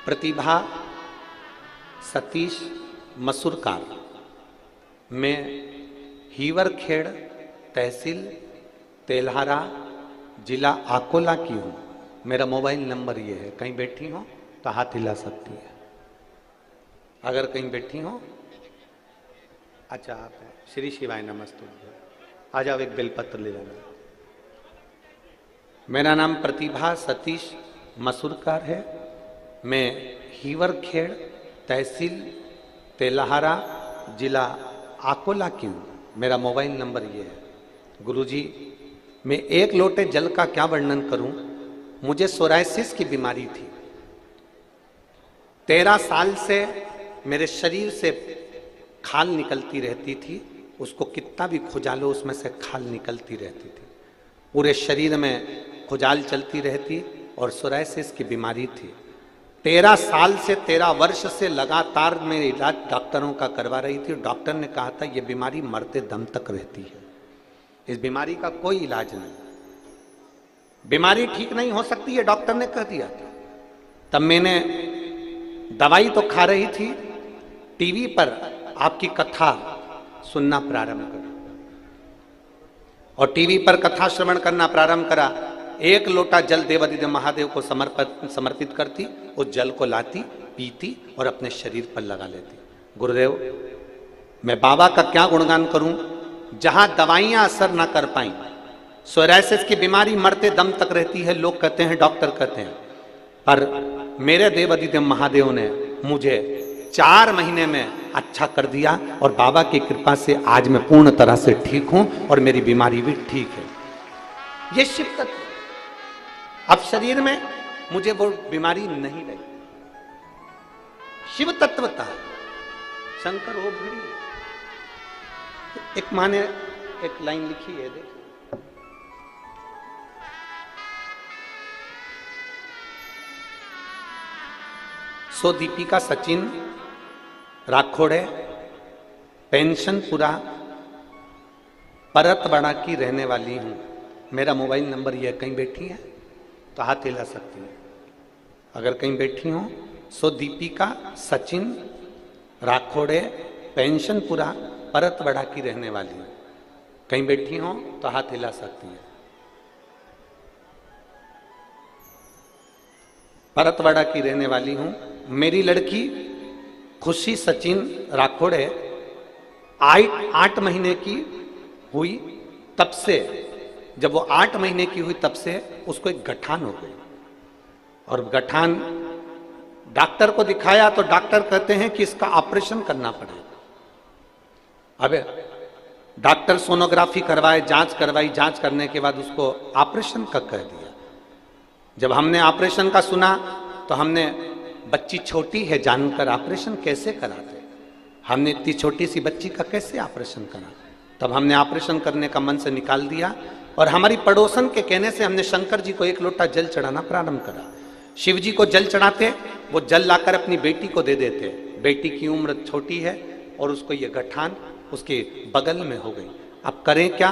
प्रतिभा सतीश मसूरकार, मैं हीवरखेड़ तहसील तेल्हारा जिला अकोला की हूँ। मेरा मोबाइल नंबर ये है, कहीं बैठी हो तो हाथ हिला सकती है। अगर कहीं बैठी हो, अच्छा आप हैं, श्री शिवाय नमस्ते, आ जाओ, एक बेलपत्र ले जाना। मेरा नाम प्रतिभा सतीश मसूरकार है, मैं हीवरखेड़ तहसील तेल्हारा जिला अकोला की हूँ। मेरा मोबाइल नंबर ये है। गुरुजी, मैं एक लोटे जल का क्या वर्णन करूं। मुझे सोराइसिस की बीमारी थी। 13 साल से मेरे शरीर से खाल निकलती रहती थी, उसको कितना भी खुजालो उसमें से खाल निकलती रहती थी। पूरे शरीर में खुजाल चलती रहती और सोराइसिस की बीमारी थी। 13 साल से 13 वर्ष से लगातार मैं इलाज डॉक्टरों का करवा रही थी। डॉक्टर ने कहा था ये बीमारी मरते दम तक रहती है, इस बीमारी का कोई इलाज नहीं, बीमारी ठीक नहीं हो सकती है, डॉक्टर ने कह दिया था। तब मैंने दवाई तो खा रही थी, टीवी पर आपकी कथा सुनना प्रारंभ करा और टीवी पर कथा श्रवण करना प्रारंभ करा। एक लोटा जल देवादिदेव महादेव को समर्पित करती, उस जल को लाती, पीती और अपने शरीर पर लगा लेती। गुरुदेव, मैं बाबा का क्या गुणगान करूं, जहां दवाइयां असर ना कर पाई। सोराइसिस की बीमारी मरते दम तक रहती है, लोग कहते हैं, डॉक्टर कहते हैं, पर मेरे देवादिदेव महादेव ने मुझे 4 महीने में अच्छा कर दिया और बाबा की कृपा से आज मैं पूर्ण तरह से ठीक हूं और मेरी बीमारी भी ठीक है। ये शिव तत्व, अब शरीर में मुझे वो बीमारी नहीं रही। शिव तत्वता शंकर वो भिड़ी। एक माने एक लाइन लिखी है, देखिए, सो दीपिका सचिन राखोड़े, पेंशनपुरा परतवाड़ा की रहने वाली हूं। मेरा मोबाइल नंबर यह, कहीं बैठी है तो हाथ हिला सकती है। अगर कहीं बैठी हो, सो दीपिका सचिन राखोड़े, पेंशनपुरा परतवाड़ा की रहने वाली हूं। कहीं बैठी हो तो हाथ हिला सकती है। परतवाड़ा की रहने वाली हूं। मेरी लड़की खुशी सचिन राखोड़े 8 महीने की हुई, तब से, जब वो 8 महीने की हुई तब से उसको एक गठान हो गई और गठान डॉक्टर को दिखाया तो डॉक्टर कहते हैं कि इसका ऑपरेशन करना पड़ेगा। अबे डॉक्टर सोनोग्राफी करवाए, जांच करवाई, जांच करने के बाद उसको ऑपरेशन का कह दिया। जब हमने ऑपरेशन का सुना तो हमने, बच्ची छोटी है जानकर ऑपरेशन कैसे कराते, हमने इतनी छोटी सी बच्ची का कैसे ऑपरेशन करा। तब हमने ऑपरेशन करने का मन से निकाल दिया और हमारी पड़ोसन के कहने से हमने शंकर जी को एक लोटा जल चढ़ाना प्रारंभ करा। शिव जी को जल चढ़ाते, वो जल लाकर अपनी बेटी को दे देते। बेटी की उम्र छोटी है और उसको ये गठान उसके बगल में हो गई। अब करें क्या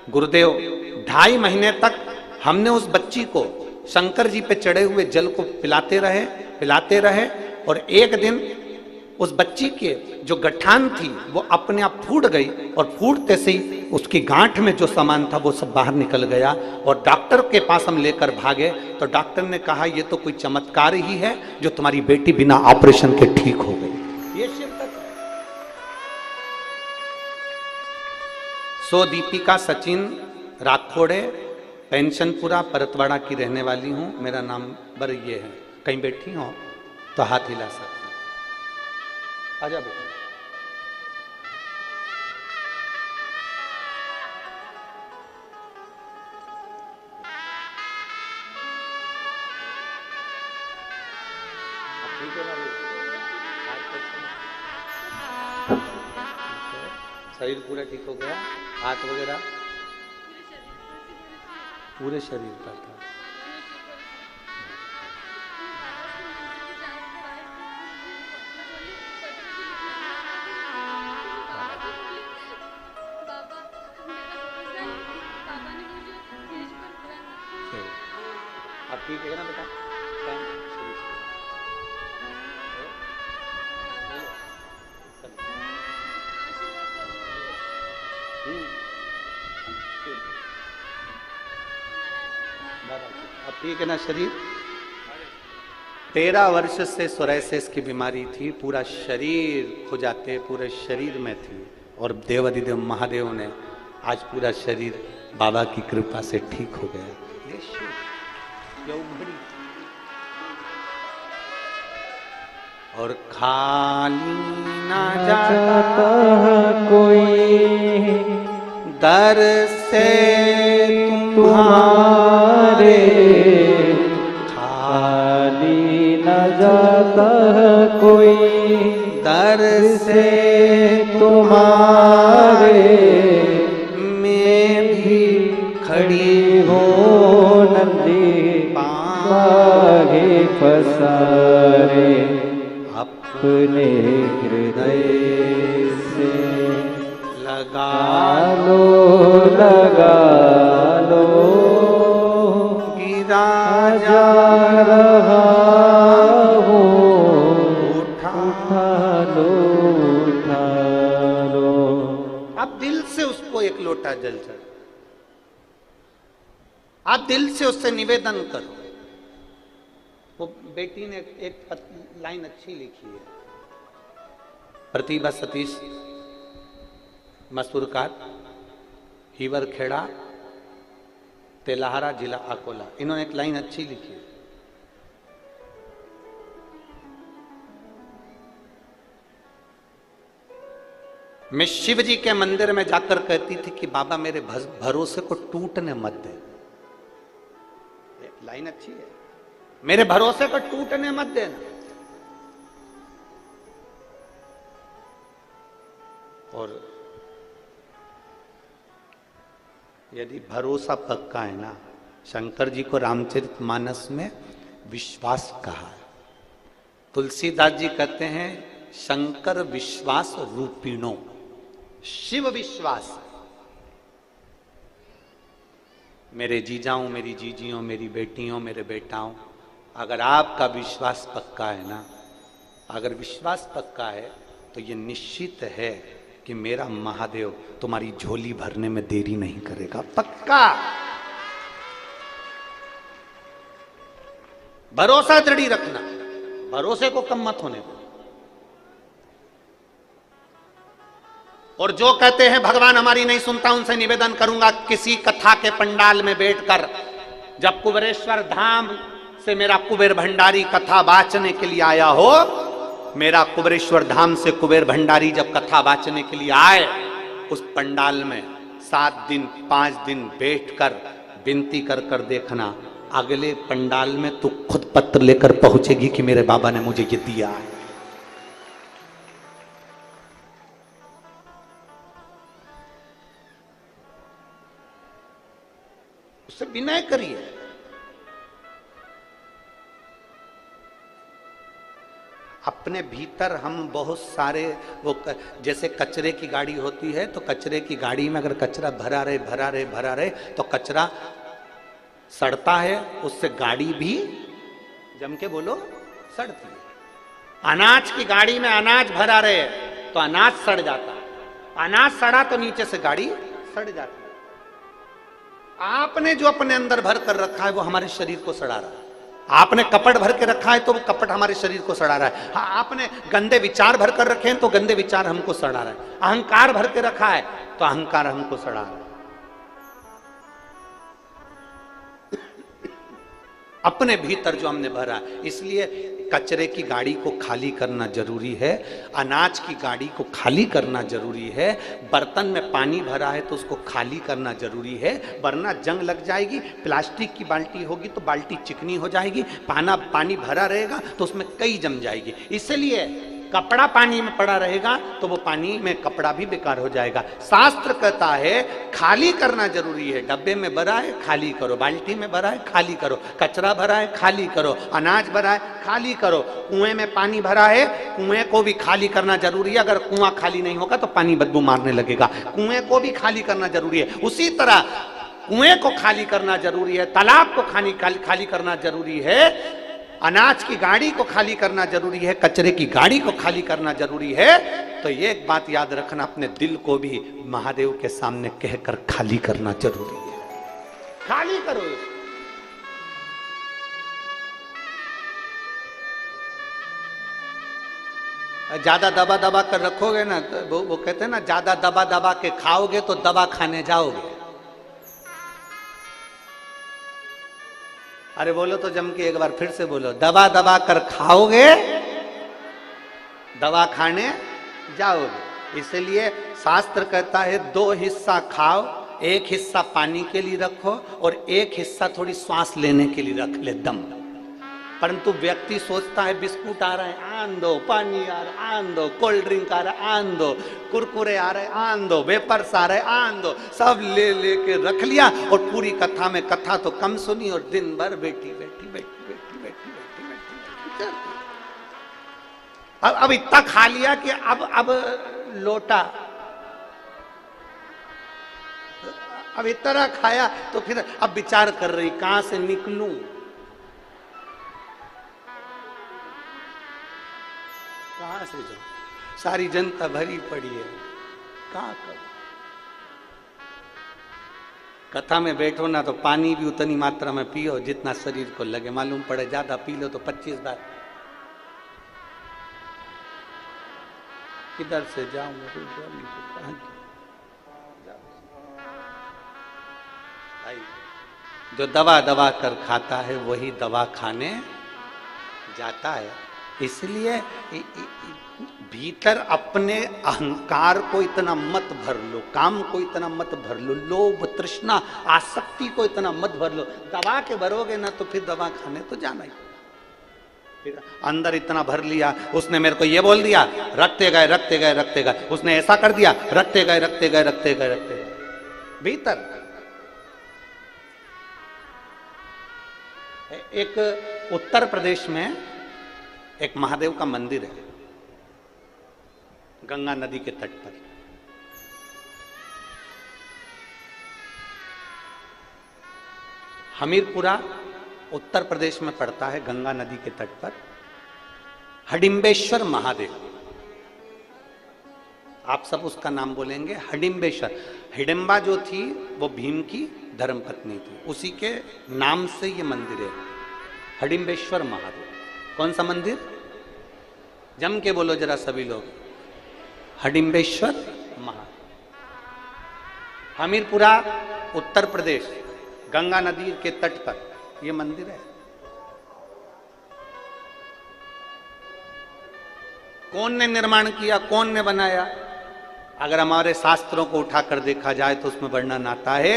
गुरुदेव, 2.5 महीने तक हमने उस बच्ची को शंकर जी पे चढ़े हुए जल को पिलाते रहे और एक दिन उस बच्ची के जो गठान थी वो अपने आप फूट गई और फूटते से ही उसकी गांठ में जो सामान था वो सब बाहर निकल गया और डॉक्टर के पास हम लेकर भागे तो डॉक्टर ने कहा ये तो कोई चमत्कार ही है जो तुम्हारी बेटी बिना ऑपरेशन के ठीक हो गई। ये शिरकत है। सो दीपिका सचिन राठौड़े, पेंशनपुरा परतवाड़ा की रहने वाली हूं। मेरा नंबर ये है, कहीं बैठी हो तो हाथ हिला सकते। आजा बेटा। ठीक है ना, शरीर पूरा ठीक हो गया, हाथ वगैरह पूरे शरीर का था। अब ठीक है ना बेटा? अब ठीक है ना शरीर? 13 वर्ष से सोरायसिस की बीमारी थी, पूरा शरीर खुजाते, पूरे शरीर में थी और देवाधिदेव महादेव ने आज पूरा शरीर बाबा की कृपा से ठीक हो गया। ये उभरी और खाली ना जाता कोई दर से तुम्हारे, खाली न जाता कोई दर से तुम्हारे, मैं भी खड़ी हूँ नंदी बागे पसारे, अपने हृदय से लगा लो गिरा जा रहा हूँ, उठा लो। आप दिल से उसको एक लोटा जल चढ़, आप दिल से उससे निवेदन करो। वो बेटी ने एक लाइन अच्छी लिखी है, प्रतिभा सतीश मसूरकार, हीवर खेड़ा, तेलाहारा, जिला अकोला। इन्होंने एक लाइन अच्छी लिखी है, मैं शिव जी के मंदिर में जाकर कहती थी कि बाबा मेरे भरोसे को टूटने मत दे। लाइन अच्छी है, मेरे भरोसे को टूटने मत देना। और यदि भरोसा पक्का है ना, शंकर जी को रामचरितमानस में विश्वास कहा है। तुलसीदास जी कहते हैं शंकर विश्वास रूपिणो, शिव विश्वास। मेरे जीजाओं, मेरी जीजियों, मेरी बेटियों, मेरे बेटाओं, अगर आपका विश्वास पक्का है ना, अगर विश्वास पक्का है तो ये निश्चित है कि मेरा महादेव तुम्हारी झोली भरने में देरी नहीं करेगा। पक्का भरोसा दृढ़ी रखना, भरोसे को कम मत होने दो। और जो कहते हैं भगवान हमारी नहीं सुनता, उनसे निवेदन करूंगा किसी कथा के पंडाल में बैठकर, जब कुबेरेश्वर धाम से मेरा कुबेर भंडारी कथा वाचने के लिए आया हो, मेरा कुबेरेश्वर धाम से कुबेर भंडारी जब कथा वाचने के लिए आए, उस पंडाल में 7 दिन 5 दिन बैठकर विनती कर कर देखना, अगले पंडाल में तू खुद पत्र लेकर पहुंचेगी कि मेरे बाबा ने मुझे ये दिया है। उससे विनय करिए। अपने भीतर हम बहुत सारे जैसे कचरे की गाड़ी होती है, तो कचरे की गाड़ी में अगर कचरा भरा रहे तो कचरा सड़ता है, उससे गाड़ी भी जम के बोलो सड़ती है। अनाज की गाड़ी में अनाज भरा रहे तो अनाज सड़ जाता, अनाज सड़ा तो नीचे से गाड़ी सड़ जाती। आपने जो अपने अंदर भर कर रखा है वो हमारे शरीर को सड़ा रहा है। आपने कपट भर के रखा है तो वो कपट हमारे शरीर को सड़ा रहा है। हाँ, आपने गंदे विचार भर कर रखे हैं तो गंदे विचार हमको सड़ा रहा है। अहंकार भर के रखा है तो अहंकार हमको सड़ा रहा है। अपने भीतर जो हमने भरा, इसलिए कचरे की गाड़ी को खाली करना जरूरी है, अनाज की गाड़ी को खाली करना जरूरी है, बर्तन में पानी भरा है तो उसको खाली करना जरूरी है, वरना जंग लग जाएगी। प्लास्टिक की बाल्टी होगी तो बाल्टी चिकनी हो जाएगी, पानी भरा रहेगा तो उसमें कई जम जाएगी। इसलिए कपड़ा पानी में पड़ा रहेगा तो वो पानी में कपड़ा भी बेकार हो जाएगा। शास्त्र कहता है खाली करना जरूरी है। डब्बे में भरा है खाली करो, बाल्टी में भरा है खाली करो, कचरा भरा है खाली करो, अनाज भरा है खाली करो, कुएं में पानी भरा है कुएं को भी खाली करना जरूरी है। अगर कुआं खाली नहीं होगा तो पानी बदबू मारने लगेगा, कुएं को भी खाली करना जरूरी है। उसी तरह कुएं को खाली करना जरूरी है, तालाब को खाली करना जरूरी है, अनाज की गाड़ी को खाली करना जरूरी है, कचरे की गाड़ी को खाली करना जरूरी है। तो ये एक बात याद रखना, अपने दिल को भी महादेव के सामने कहकर खाली करना जरूरी है। खाली करो। ज्यादा दबा दबा कर रखोगे ना तो वो कहते हैं ना, ज्यादा दबा दबा के खाओगे तो दवा खाने जाओगे। अरे बोलो तो जम के एक बार फिर से बोलो, दबा दबा कर खाओगे दवा खाने जाओगे। इसलिए शास्त्र कहता है 2 हिस्सा खाओ, 1 हिस्सा पानी के लिए रखो और 1 हिस्सा थोड़ी सांस लेने के लिए रख ले, दम। परंतु व्यक्ति सोचता है बिस्कुट आ रहा है आन दो, पानी आ रहा है आन दो, कोल्ड ड्रिंक आ रहा है आन दो, कुरकुरे आ रहे आन दो, वेपर्स आ रहे आन दो, सब ले लेके रख लिया और पूरी कथा में कथा तो कम सुनी और दिन भर बैठी बैठी बैठी बैठी बैठी बैठी बैठी। अब इतना खा लिया कि अब लोटा, अब इतना खाया तो फिर अब विचार कर रही कहां से निकलूं, कहां से जाऊं, सारी जनता भरी पड़ी है, कहां करूं। कथा में बैठो ना तो पानी भी उतनी मात्रा में पियो जितना शरीर को लगे। मालूम पड़े ज्यादा पी लो तो 25 बार किधर से जाऊं, भाई जो दवा दवा कर खाता है वही दवा खाने जाता है। इसलिए भीतर अपने अहंकार को इतना मत भर लो, काम को इतना मत भर लो, लोभ तृष्णा आसक्ति को इतना मत भर लो। दबा के भरोगे ना तो फिर दवा खाने तो जाना ही। फिर अंदर इतना भर लिया, उसने मेरे को ये बोल दिया, रखते गए रखते गए रखते गए, उसने ऐसा कर दिया, रखते गए रखते गए रखते गए रखते गए। भीतर एक उत्तर प्रदेश में एक महादेव का मंदिर है, गंगा नदी के तट पर। हमीरपुरा उत्तर प्रदेश में पड़ता है, गंगा नदी के तट पर। हडिम्बेश्वर महादेव, आप सब उसका नाम बोलेंगे, हडिम्बेश्वर। हिडिंबा जो थी वो भीम की धर्मपत्नी थी, उसी के नाम से ये मंदिर है, हडिम्बेश्वर महादेव। कौन सा मंदिर? जम के बोलो जरा सभी लोग, हडिम्बेश्वर महादेव। हमीरपुरा उत्तर प्रदेश, गंगा नदी के तट पर यह मंदिर है। कौन ने निर्माण किया, कौन ने बनाया? अगर हमारे शास्त्रों को उठाकर देखा जाए तो उसमें वर्णन आता है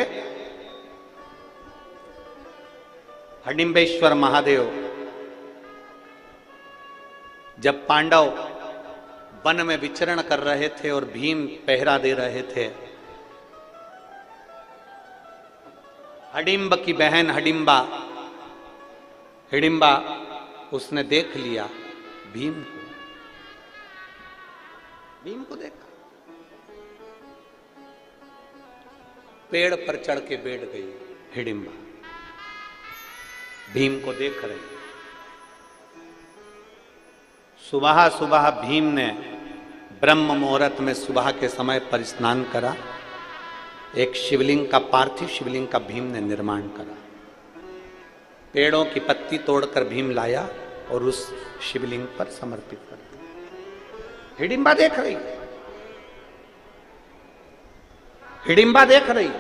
हडिम्बेश्वर महादेव जब पांडव वन में विचरण कर रहे थे और भीम पहरा दे रहे थे, हडिम्ब की बहन हिडिम्बा उसने देख लिया भीम को देखा, पेड़ पर चढ़ के बैठ गई हिडिम्बा, भीम को देख रही। सुबह सुबह भीम ने ब्रह्म मुहूर्त में सुबह के समय पर स्नान करा, एक शिवलिंग का, पार्थिव शिवलिंग का भीम ने निर्माण करा, पेड़ों की पत्ती तोड़कर भीम लाया और उस शिवलिंग पर समर्पित कर दिया। हिडिम्बा देख रही, हिडिम्बा देख रही।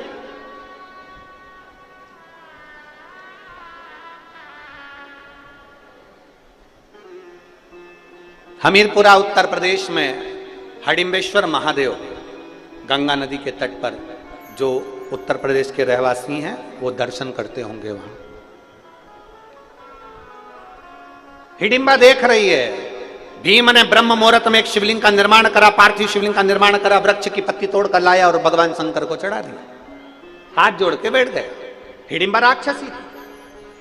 हमीरपुरा उत्तर प्रदेश में हडिम्बेश्वर महादेव गंगा नदी के तट पर, जो उत्तर प्रदेश के रहवासी हैं वो दर्शन करते होंगे वहां। हिडिम्बा देख रही है, भीम ने ब्रह्म मुहूर्त में एक शिवलिंग का निर्माण करा, पार्थिव शिवलिंग का निर्माण करा, वृक्ष की पत्ती तोड़कर लाया और भगवान शंकर को चढ़ा दिया, हाथ जोड़ के बैठ गए। हिडिम्बा राक्षसी थी,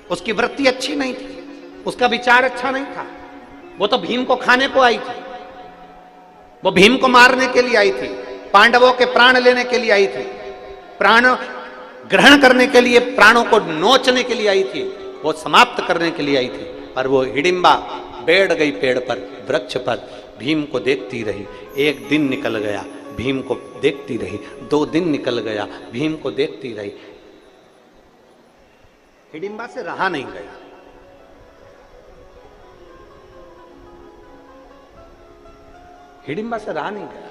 उसकी वृत्ति अच्छी नहीं थी, उसका विचार अच्छा नहीं था, वो तो भीम को खाने को आई थी, वो भीम को मारने के लिए आई थी, पांडवों के प्राण लेने के लिए आई थी, प्राण ग्रहण करने के लिए, प्राणों को नोचने के लिए आई थी, वो समाप्त करने के लिए आई थी। पर वो हिडिम्बा बैठ गई पेड़ पर, वृक्ष पर, भीम को देखती रही। एक दिन निकल गया, भीम को देखती रही, 2 दिन निकल गया, भीम को देखती रही, हिडिम्बा से रहा नहीं गया। हिडिम्बा से रहा नहीं गया।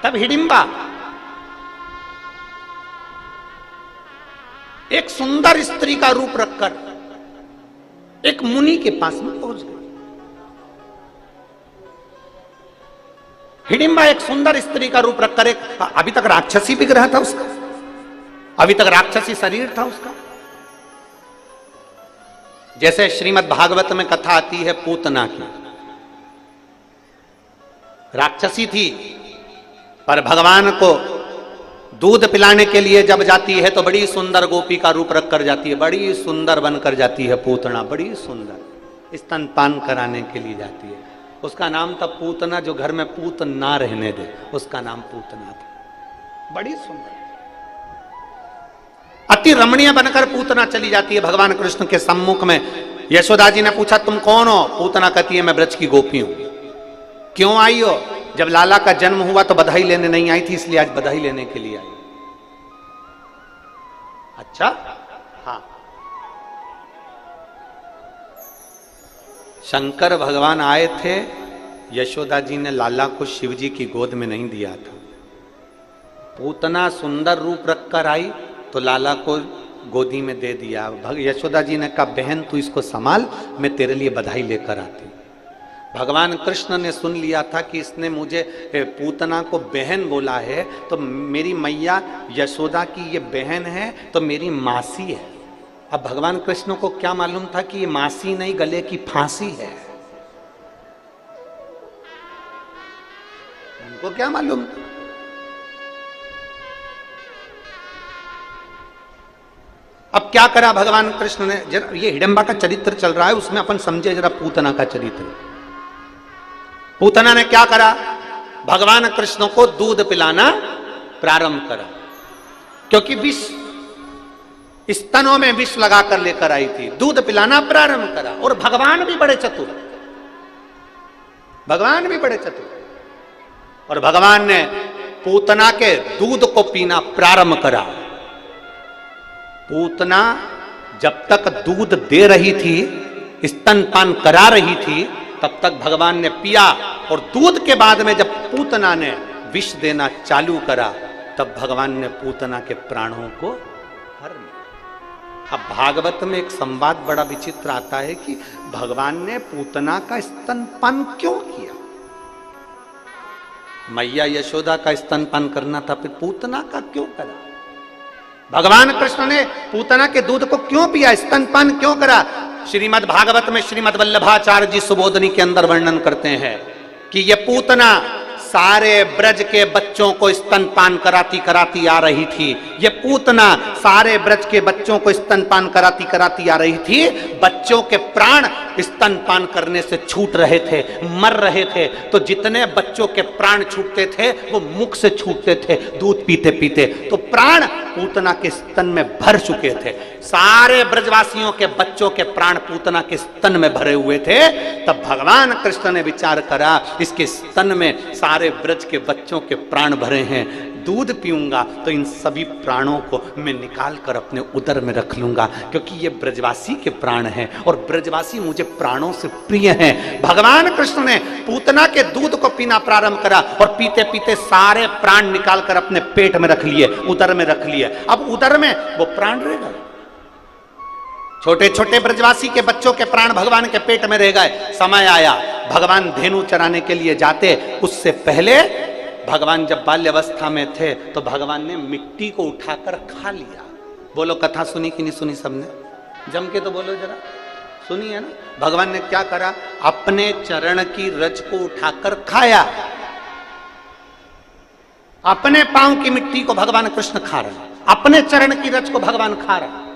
तब हिडिम्बा एक सुंदर स्त्री का रूप रखकर एक मुनि के पास में पहुंच गई। हिडिम्बा एक सुंदर स्त्री का रूप रखकर, एक अभी तक राक्षसी विग्रह था उसका, अभी तक राक्षसी शरीर था उसका। जैसे श्रीमद् भागवत में कथा आती है पूतना की, राक्षसी थी, पर भगवान को दूध पिलाने के लिए जब जाती है तो बड़ी सुंदर गोपी का रूप रखकर जाती है, बड़ी सुंदर बनकर जाती है पूतना, बड़ी सुंदर, स्तनपान कराने के लिए जाती है। उसका नाम था पूतना, जो घर में पूत ना रहने दे, उसका नाम पूतना था, बड़ी सुंदर, अति रमणीय बनकर पूतना चली जाती है भगवान कृष्ण के सम्मुख में। यशोदा जी ने पूछा तुम कौन हो? पूतना कहती है मैं ब्रज की गोपी हूं। क्यों आई हो? जब लाला का जन्म हुआ तो बधाई लेने नहीं आई थी, इसलिए आज बधाई लेने के लिए आई। अच्छा, हाँ। शंकर भगवान आए थे, यशोदा जी ने लाला को शिव जी की गोद में नहीं दिया था। पूतना सुंदर रूप रखकर आई तो लाला को गोदी में दे दिया। यशोदा जी ने कहा बहन तू इसको संभाल, मैं तेरे लिए बधाई लेकर आती। भगवान कृष्ण ने सुन लिया था कि इसने मुझे पूतना को बहन बोला है, तो मेरी मैया यशोदा की ये बहन है तो मेरी मासी है। अब भगवान कृष्ण को क्या मालूम था कि ये मासी नहीं, गले की फांसी है। उनको क्या मालूम था? अब क्या करा भगवान कृष्ण ने? जरा ये हिडिंबा का चरित्र चल रहा है, उसमें अपन समझे जरा पूतना का चरित्र। पूतना ने क्या करा? भगवान कृष्ण को दूध पिलाना प्रारंभ करा, क्योंकि विष स्तनों में विष लगाकर लेकर आई थी। दूध पिलाना प्रारंभ करा, और भगवान भी बड़े चतुर, भगवान भी बड़े चतुर, और भगवान ने पूतना के दूध को पीना प्रारंभ करा। पूतना जब तक दूध दे रही थी, स्तनपान करा रही थी, तब तक भगवान ने पिया, और दूध के बाद में जब पूतना ने विष देना चालू करा, तब भगवान ने पूतना के प्राणों को हर लिया। अब भागवत में एक संवाद बड़ा विचित्र आता है कि भगवान ने पूतना का स्तनपान क्यों किया? मैया यशोदा का स्तनपान करना था, फिर पूतना का क्यों करा? भगवान कृष्ण ने पूतना के दूध को क्यों पिया, स्तनपान क्यों करा? श्रीमद् भागवत में श्रीमद् वल्लभाचार्य जी सुबोधनी के अंदर वर्णन करते हैं कि ये पूतना सारे ब्रज के बच्चों को स्तनपान कराती कराती आ रही थी। ये पूतना सारे ब्रज के बच्चों को स्तनपान कराती कराती आ रही थी। बच्चों के प्राण स्तनपान करने से छूट रहे थे, मर रहे थे। तो जितने बच्चों के प्राण छूटते थे वो मुख से छूटते थे दूध पीते पीते। तो प्राण पूतना के स्तन में भर चुके थे। सारे ब्रजवासियों के बच्चों के प्राण पूतना के स्तन में भरे हुए थे। तब भगवान कृष्ण ने विचार करा, इसके स्तन में सारे ब्रज के बच्चों के प्राण भरे हैं, दूध पीऊंगा तो इन सभी प्राणों को मैं निकाल कर अपने उदर में रख लूंगा, क्योंकि ये ब्रजवासी के प्राण हैं और ब्रजवासी मुझे प्राणों से प्रिय हैं। भगवान कृष्ण ने पूतना के दूध को पीना प्रारंभ करा और पीते पीते सारे प्राण निकाल कर अपने पेट में रख लिए, उदर में रख लिए। अब उदर में वो प्राण रह गए। छोटे छोटे ब्रजवासी के बच्चों के प्राण भगवान के पेट में रह गए। समय आया, भगवान धेनु चराने के लिए जाते, उससे पहले भगवान जब बाल्यावस्था में थे तो भगवान ने मिट्टी को उठाकर खा लिया। बोलो, कथा सुनी कि नहीं सुनी सबने? जम के तो बोलो जरा, सुनी है ना? भगवान ने क्या करा? अपने चरण की रज को उठाकर खाया। अपने पांव की मिट्टी को भगवान कृष्ण खा रहे, अपने चरण की रज को भगवान खा रहे।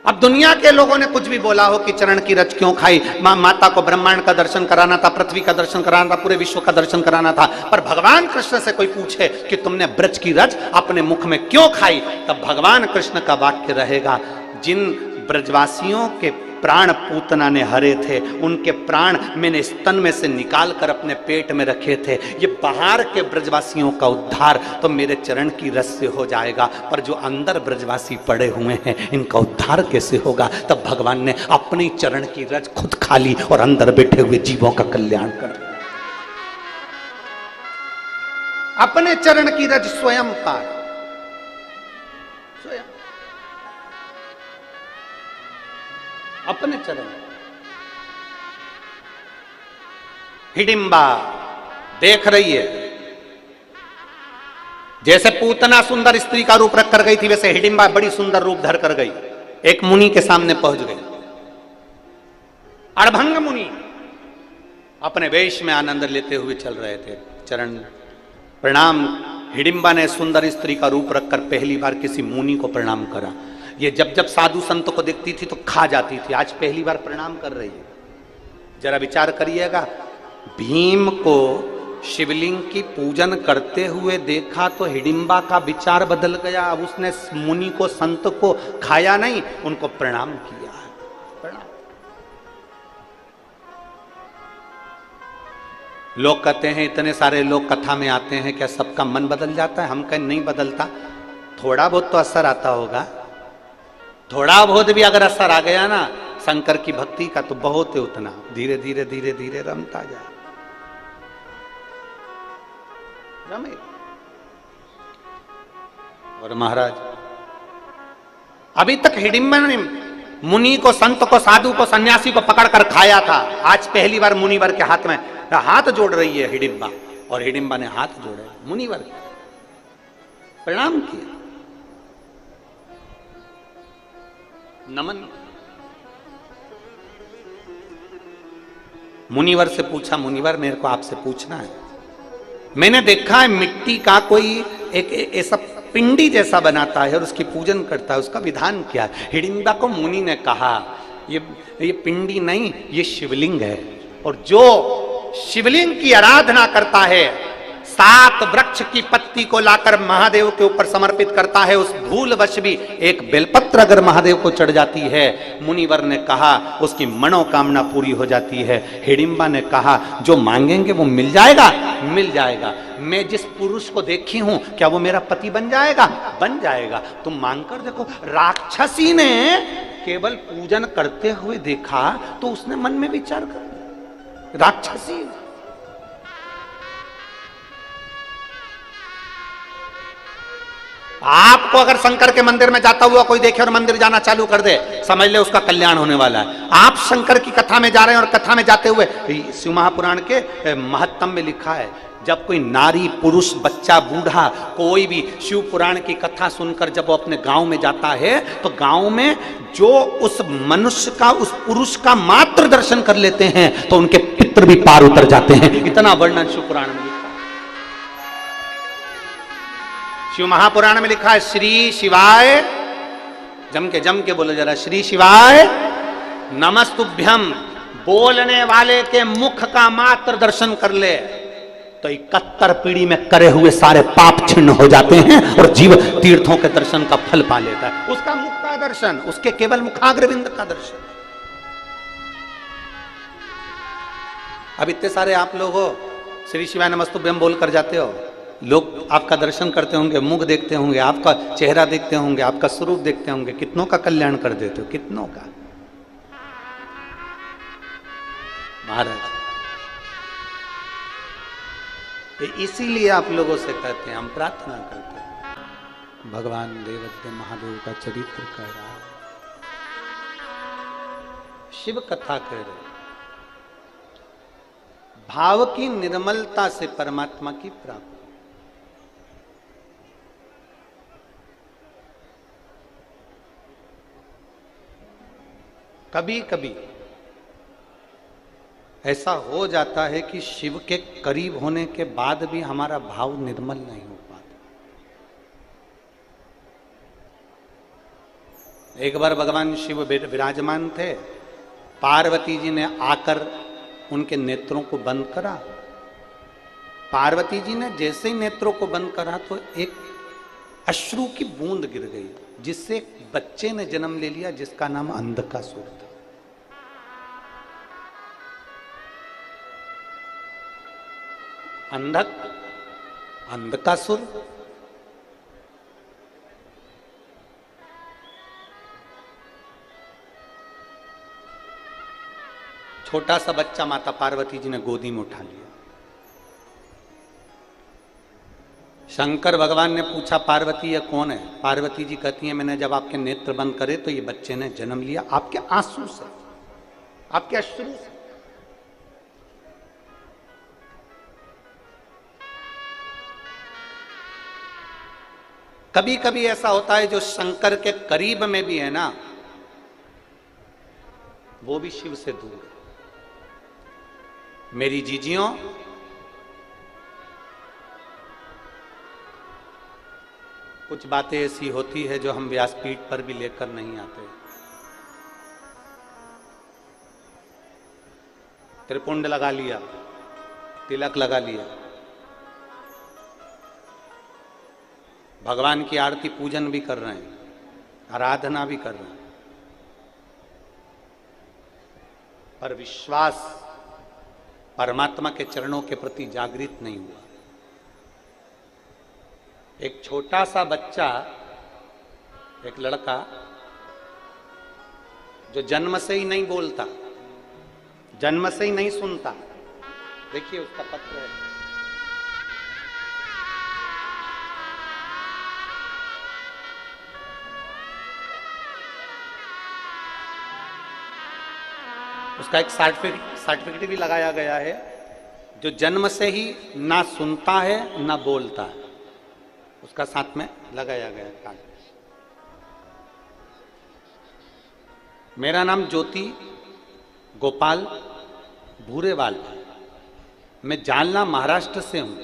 अब दुनिया के लोगों ने कुछ भी बोला हो कि चरण की रज क्यों खाई, माता को ब्रह्मांड का दर्शन कराना था, पृथ्वी का दर्शन कराना था, पूरे विश्व का दर्शन कराना था, पर भगवान कृष्ण से कोई पूछे कि तुमने ब्रज की रज अपने मुख में क्यों खाई, तब भगवान कृष्ण का वाक्य रहेगा, जिन ब्रजवासियों के प्राण पूतना ने हरे थे उनके प्राण मैंने स्तन में से निकाल कर अपने पेट में रखे थे। ये बाहर के ब्रजवासियों का उद्धार तो मेरे चरण की रस से हो जाएगा, पर जो अंदर ब्रजवासी पड़े हुए हैं इनका उद्धार कैसे होगा? तब भगवान ने अपनी चरण की रज खुद खा ली और अंदर बैठे हुए जीवों का कल्याण कर दिया। अपने चरण की रज स्वयं पार, स्वयं अपने चरण। हिडिंबा देख रही है, जैसे पूतना सुंदर स्त्री का रूप रख कर गई थी वैसे हिडिंबा बड़ी सुंदर रूप धर कर गई, एक मुनि के सामने पहुंच गई। अड़भंग मुनि अपने वेश में आनंद लेते हुए चल रहे थे। चरण प्रणाम। हिडिंबा ने सुंदर स्त्री का रूप रखकर पहली बार किसी मुनि को प्रणाम करा। ये जब जब साधु संत को देखती थी तो खा जाती थी, आज पहली बार प्रणाम कर रही है। जरा विचार करिएगा, भीम को शिवलिंग की पूजन करते हुए देखा तो हिडिंबा का विचार बदल गया। अब उसने मुनि को संत को खाया नहीं, उनको प्रणाम किया। प्रणाम। लोग कहते हैं इतने सारे लोग कथा में आते हैं, क्या सबका मन बदल जाता है? हम कहें नहीं बदलता, थोड़ा बहुत तो असर आता होगा। थोड़ा बहुत भी अगर असर आ गया ना शंकर की भक्ति का तो बहुत है, उतना धीरे धीरे धीरे धीरे रमता जाए, रमे। और महाराज अभी तक हिडिंबा ने मुनि को, संत को, साधु को, सन्यासी को पकड़कर खाया था। आज पहली बार मुनिवर के हाथ में हाथ जोड़ रही है हिडिंबा, और हिडिंबा ने हाथ जोड़े मुनिवर, प्रणाम किया, नमन। मुनिवर से पूछा, मुनिवर मेरे को आपसे पूछना है, मैंने देखा है मिट्टी का कोई एक ऐसा पिंडी जैसा बनाता है और उसकी पूजन करता है, उसका विधान क्या है? हिडिंबा को मुनि ने कहा ये पिंडी नहीं, ये शिवलिंग है, और जो शिवलिंग की आराधना करता है, 7 वृक्ष की पत्ती को लाकर महादेव के ऊपर समर्पित करता है, उस भूलवश भी एक बेलपत्र अगर महादेव को चढ़ जाती है, मुनिवर ने कहा उसकी मनोकामना पूरी हो जाती है। हिडिंबा ने कहा जो मांगेंगे वो मिल जाएगा, मिल जाएगा। मैं जिस पुरुष को देखी हूं क्या वो मेरा पति बन जाएगा? बन जाएगा। तुम मांग कर देखो। राक्षसी ने केवल पूजन करते हुए देखा तो उसने मन में विचार कर, राक्षसी आपको अगर शंकर के मंदिर में जाता हुआ कोई देखे और मंदिर जाना चालू कर दे, समझ ले उसका कल्याण होने वाला है। आप शंकर की कथा में जा रहे हैं और कथा में जाते हुए शिव महापुराण के महत्तम में लिखा है, जब कोई नारी, पुरुष, बच्चा, बूढ़ा, कोई भी शिव पुराण की कथा सुनकर जब वो अपने गांव में जाता है तो गांव में जो उस मनुष्य का, उस पुरुष का मात्र दर्शन कर लेते हैं तो उनके पितृ भी पार उतर जाते हैं। इतना वर्णन शिव पुराण में लिखा है। शिव महापुराण में लिखा है, श्री शिवाय, जम के बोलो जरा, श्री शिवाय नमस्तुभ्यम। बोलने वाले के मुख का मात्र दर्शन कर ले तो 71 पीढ़ी में करे हुए सारे पाप छिन्न हो जाते हैं और जीव तीर्थों के दर्शन का फल पा लेता है। उसका मुख का दर्शन, उसके केवल मुखाग्रविंद का दर्शन। अब इतने सारे आप लोग हो, श्री शिवाय नमस्तुभ्यम बोल कर जाते हो, लोग आपका दर्शन करते होंगे, मुख देखते होंगे, आपका चेहरा देखते होंगे, आपका स्वरूप देखते होंगे, कितनों का कल्याण कर देते हो, कितनों का। महाराज इसीलिए आप लोगों से कहते हैं, हम प्रार्थना करते हैं, भगवान देवदेव महादेव का चरित्र कह रहा है, शिव कथा कह रहे, भाव की निर्मलता से परमात्मा की प्राप्ति। कभी कभी ऐसा हो जाता है कि शिव के करीब होने के बाद भी हमारा भाव निर्मल नहीं हो पाता। एक बार भगवान शिव विराजमान थे, पार्वती जी ने आकर उनके नेत्रों को बंद करा। पार्वती जी ने जैसे ही नेत्रों को बंद करा तो एक अश्रु की बूंद गिर गई, जिससे एक बच्चे ने जन्म ले लिया जिसका नाम अंधकासुर था। अंधकासुर छोटा सा बच्चा माता पार्वती जी ने गोदी में उठा लिया। शंकर भगवान ने पूछा, पार्वती ये कौन है? पार्वती जी कहती है, मैंने जब आपके नेत्र बंद करे तो ये बच्चे ने जन्म लिया आपके आंसू से, आपके अश्रु से। कभी कभी ऐसा होता है जो शंकर के करीब में भी है ना, वो भी शिव से दूर है। मेरी जीजियों, कुछ बातें ऐसी होती है जो हम व्यासपीठ पर भी लेकर नहीं आते। त्रिपुंड लगा लिया, तिलक लगा लिया, भगवान की आरती पूजन भी कर रहे हैं, आराधना भी कर रहे हैं, पर विश्वास परमात्मा के चरणों के प्रति जागृत नहीं हुआ। एक छोटा सा बच्चा, एक लड़का जो जन्म से ही नहीं बोलता, जन्म से ही नहीं सुनता, देखिए उसका पत्र है। उसका एक सर्टिफिकेट भी लगाया गया है, जो जन्म से ही ना सुनता है ना बोलता है, उसका साथ में लगाया गया है कार्ड। मेरा नाम ज्योति गोपाल भूरेवाल है, मैं जालना महाराष्ट्र से हूं।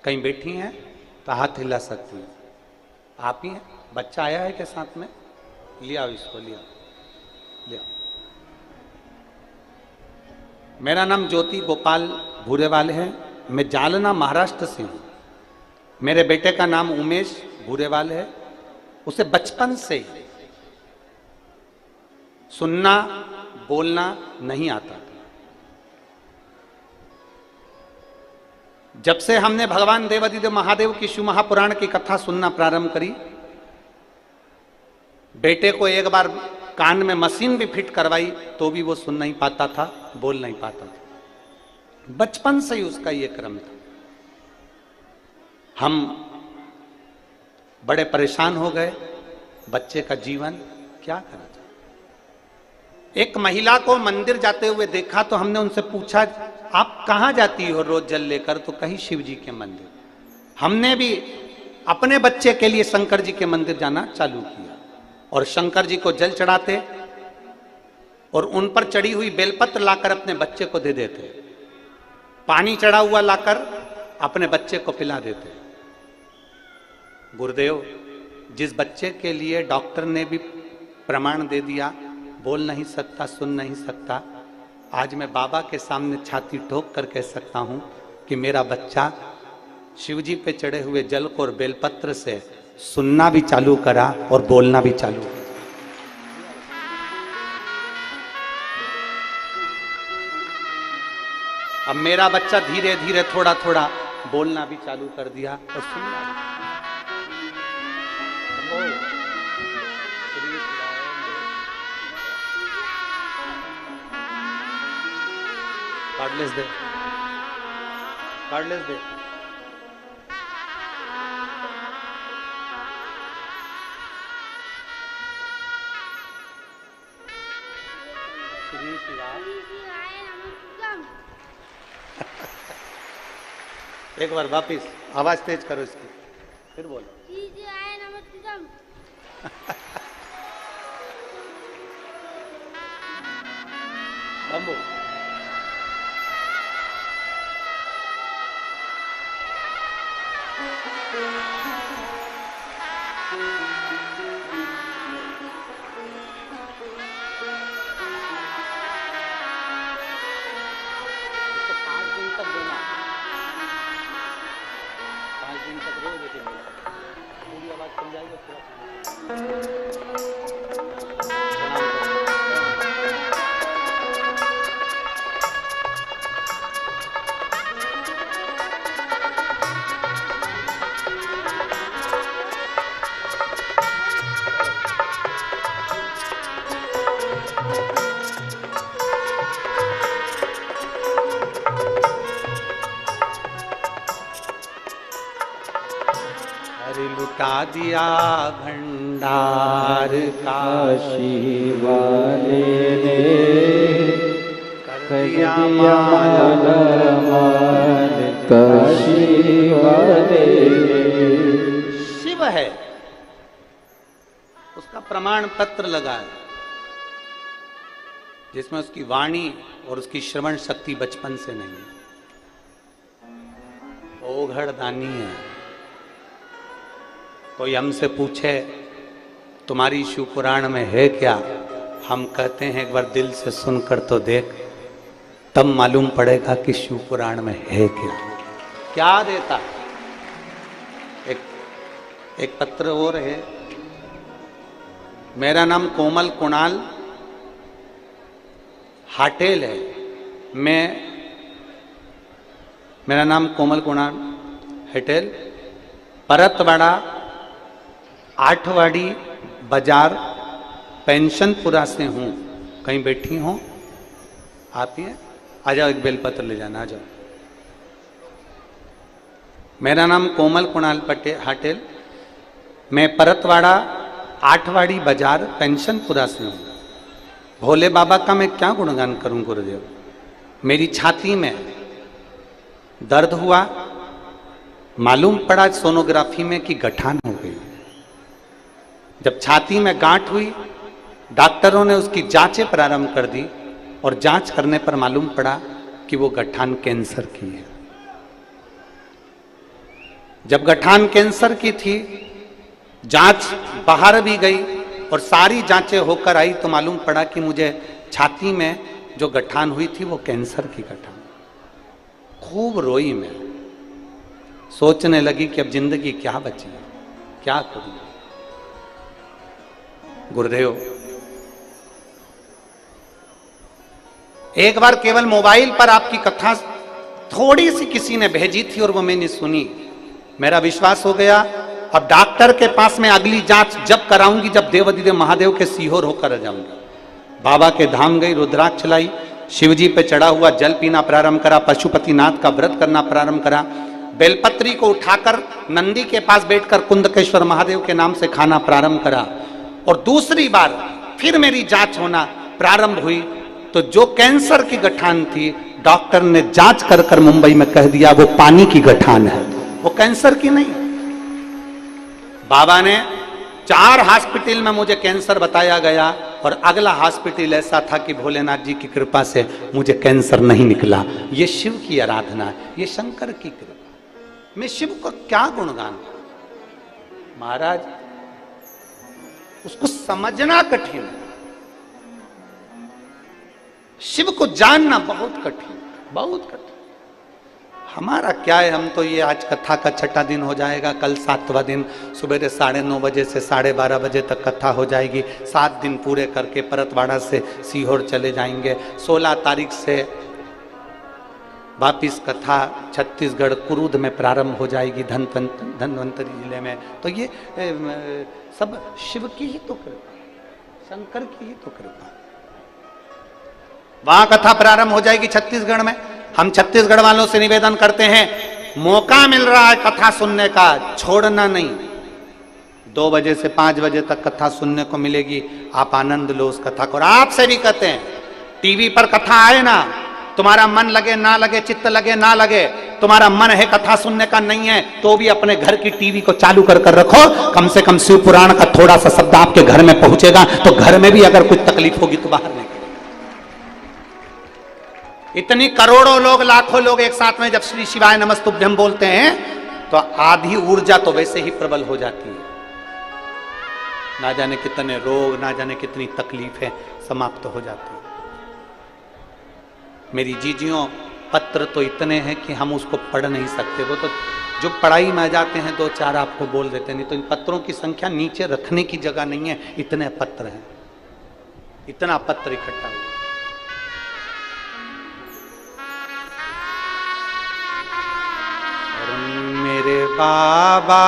कहीं बैठी हैं तो हाथ हिला सकती हैं। आप ही हैं? बच्चा आया है के साथ में? लिया इसको, लिया लिया। मेरा नाम ज्योति गोपाल भूरेवाल है, मैं जालना महाराष्ट्र से हूँ। मेरे बेटे का नाम उमेश भूरेवाल है। उसे बचपन से ही सुनना बोलना नहीं आता था। जब से हमने भगवान देवादिदेव महादेव की शिव महापुराण की कथा सुनना प्रारंभ करी, बेटे को एक बार कान में मशीन भी फिट करवाई तो भी वो सुन नहीं पाता था, बोल नहीं पाता था। बचपन से ही उसका ये क्रम था। हम बड़े परेशान हो गए, बच्चे का जीवन क्या करना चाहिए। एक महिला को मंदिर जाते हुए देखा तो हमने उनसे पूछा, आप कहां जाती हो रोज जल लेकर? तो कहीं शिव जी के मंदिर। हमने भी अपने बच्चे के लिए शंकर जी के मंदिर जाना चालू किया और शंकर जी को जल चढ़ाते और उन पर चढ़ी हुई बेलपत्र लाकर अपने बच्चे को दे देते, पानी चढ़ा हुआ लाकर अपने बच्चे को पिला देते। गुरुदेव, जिस बच्चे के लिए डॉक्टर ने भी प्रमाण दे दिया, बोल नहीं सकता, सुन नहीं सकता, आज मैं बाबा के सामने छाती ठोक कर कह सकता हूं कि मेरा बच्चा शिवजी पे चढ़े हुए जल को और बेलपत्र से सुनना भी चालू करा और बोलना भी चालू करा। अब मेरा बच्चा धीरे धीरे थोड़ा थोड़ा बोलना भी चालू कर दिया और सुनना भी। कार्डलेस दे, कार्डलेस दे। श्री शिवाय। एक बार वापिस आवाज तेज करो इसकी, फिर बोलो। बम्बू। लुटा दिया भंडार काशी वाले ने कर दिया माला माल काशी वाले ने। शिव है, उसका प्रमाण पत्र लगा है जिसमें उसकी वाणी और उसकी श्रवण शक्ति बचपन से नहीं है। ओघड़ दानी है। कोई हमसे पूछे तुम्हारी शिव पुराण में है क्या, हम कहते हैं एक बार दिल से सुनकर तो देख, तब मालूम पड़ेगा कि शिव पुराण में है क्या। क्या देता एक पत्र और है। मेरा नाम कोमल कुणाल हाटेल है। मेरा नाम कोमल कुणाल हटेल, परतवाड़ा 8वाड़ी बाजार पेंशनपुरा से हूँ। कहीं बैठी हो आती है? आ जाओ, एक बेलपत्र ले जाना, आ जाओ। मेरा नाम कोमल कुणाल हाटेल, मैं परतवाड़ा 8वाड़ी बाजार पेंशनपुरा से हूँ। भोले बाबा का मैं क्या गुणगान करूं गुरुदेव। मेरी छाती में दर्द हुआ, मालूम पड़ा सोनोग्राफी में कि गठान हो गई। जब छाती में गांठ हुई, डॉक्टरों ने उसकी जांचें प्रारंभ कर दी और जांच करने पर मालूम पड़ा कि वो गठान कैंसर की है। जब गठान कैंसर की थी, जांच बाहर भी गई और सारी जांचें होकर आई तो मालूम पड़ा कि मुझे छाती में जो गठान हुई थी वो कैंसर की गठान। खूब रोई मैं, सोचने लगी कि अब जिंदगी क्या बची, क्या करूं। गुरुदेव, एक बार केवल मोबाइल पर आपकी कथा थोड़ी सी किसी ने भेजी थी और वो मैंने सुनी, मेरा विश्वास हो गया। अब डॉक्टर के पास में अगली जांच जब कराऊंगी जब देवाधिदेव महादेव के सीहोर होकर जाऊंगा। बाबा के धाम गई, रुद्राक्ष लाई, शिवजी पे चढ़ा हुआ जल पीना प्रारंभ करा, पशुपतिनाथ का व्रत करना प्रारंभ करा, बेलपत्री को उठाकर नंदी के पास बैठकर कुंदकेश्वर महादेव के नाम से खाना प्रारंभ करा। और दूसरी बार फिर मेरी जांच होना प्रारंभ हुई तो जो कैंसर की गठान थी, डॉक्टर ने जांच कर कर मुंबई में कह दिया वो पानी की गठान है, वो कैंसर की नहीं। बाबा ने 4 हॉस्पिटल में मुझे कैंसर बताया गया और अगला हॉस्पिटल ऐसा था कि भोलेनाथ जी की कृपा से मुझे कैंसर नहीं निकला। ये शिव की आराधना है, ये शंकर की कृपा। मैं शिव को क्या गुणगान महाराज, उसको समझना कठिन है, शिव को जानना बहुत कठिन, बहुत कठिन। हमारा क्या है, हम तो ये आज कथा का 6ठा दिन हो जाएगा, कल 7वां दिन, सुबह 9:30 बजे से 12:30 बजे तक कथा हो जाएगी। 7 दिन पूरे करके परतवाड़ा से सीहोर चले जाएंगे। 16 तारीख से वापिस कथा छत्तीसगढ़ कुरूद में प्रारंभ हो जाएगी, धन्वंतरी जिले में। तो ये सब शिव की ही तो कृपा, शंकर की ही तो कृपा। वहां कथा प्रारंभ हो जाएगी छत्तीसगढ़ में। हम छत्तीसगढ़ वालों से निवेदन करते हैं, मौका मिल रहा है कथा सुनने का, छोड़ना नहीं। 2 बजे से 5 बजे तक कथा सुनने को मिलेगी, आप आनंद लो उस कथा को। और आपसे भी कहते हैं, टीवी पर कथा आए ना, तुम्हारा मन लगे ना लगे, चित्त लगे ना लगे, तुम्हारा मन है कथा सुनने का नहीं है तो भी अपने घर की टीवी को चालू कर कर रखो। कम से कम शिव पुराण का थोड़ा सा शब्द आपके घर में पहुंचेगा तो घर में भी अगर कुछ तकलीफ होगी तो बाहर नहीं। इतनी करोड़ों लोग, लाखों लोग एक साथ में जब श्री शिवाय नमस्तुभ्यम बोलते हैं तो आधी ऊर्जा तो वैसे ही प्रबल हो जाती है। ना जाने कितने रोग, ना जाने कितनी तकलीफें समाप्त हो जाती है। मेरी जीजियों, पत्र तो इतने हैं कि हम उसको पढ़ नहीं सकते, वो तो जो पढ़ाई में आ जाते हैं 2-4 आपको बोल देते, नहीं तो इन पत्रों की संख्या नीचे रखने की जगह नहीं है, इतने पत्र हैं, इतना पत्र इकट्ठा हुआ। मेरे बाबा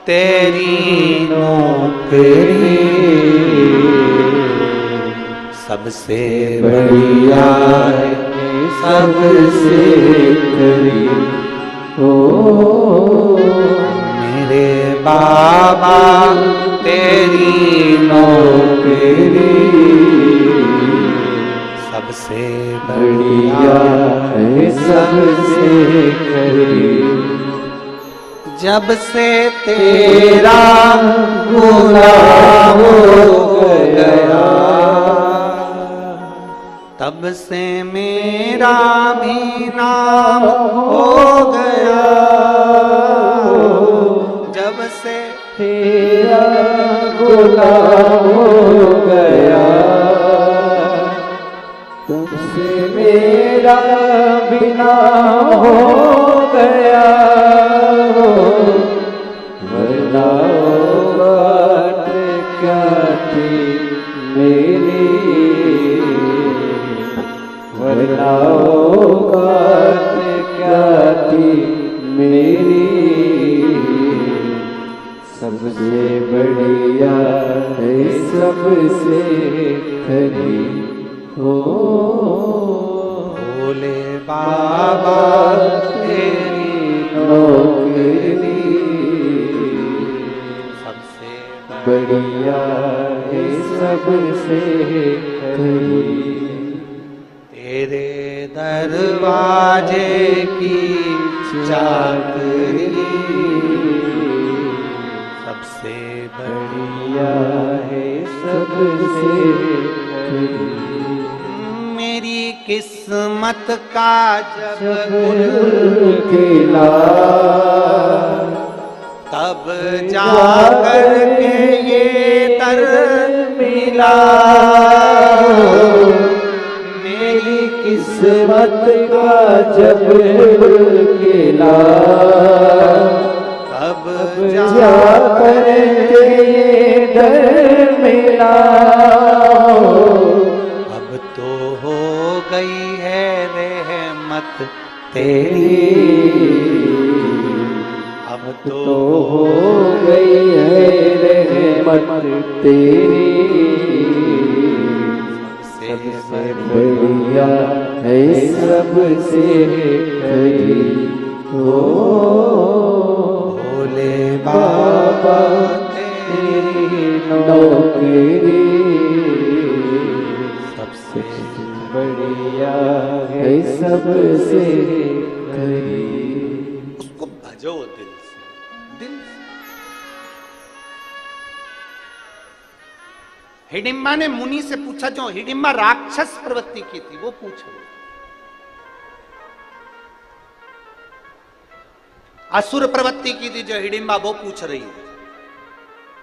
तेरी नौकरी सबसे बढ़िया है, सबसे करीब। ओ मेरे बाबा तेरी नौकरी सबसे बढ़िया है, सबसे करीब। जब से तेरा गुलाम हो गया तब से मेरा भी नाम हो गया। जब से तेरा गुलाम हो गया तब से मेरा भी नाम हो गया। वरना बात क्या थी मेरी, वरना बात क्या थी मेरी, सबसे बढ़िया है, सबसे खरी हो। भोले बाबा तेरी नौकरी सबसे बढ़िया है, सबसे खरी। तेरे दरवाजे की चाकरी सबसे बढ़िया है, सबसे खरी। मेरी किस्मत का जब गुल खिला तब जाकर के ये दर मिला। मेरी किस्मत का जब गुल खिला तब जाकर के ये दर मिला। अब तो हो गई है रहमत तेरी, अब तो हो गई है रहमत तेरी, सबसे बढ़िया है, सबसे खरी हो। भोले बाबा तेरी नौकरी बढ़िया है सबसे करीब। उसको भजो दिल से, दिल से। हिडिंबा ने मुनि से पूछा, जो हिडिंबा राक्षस प्रवृत्ति की थी वो पूछ रही, असुर प्रवृत्ति की थी जो हिडिंबा वो पूछ रही है,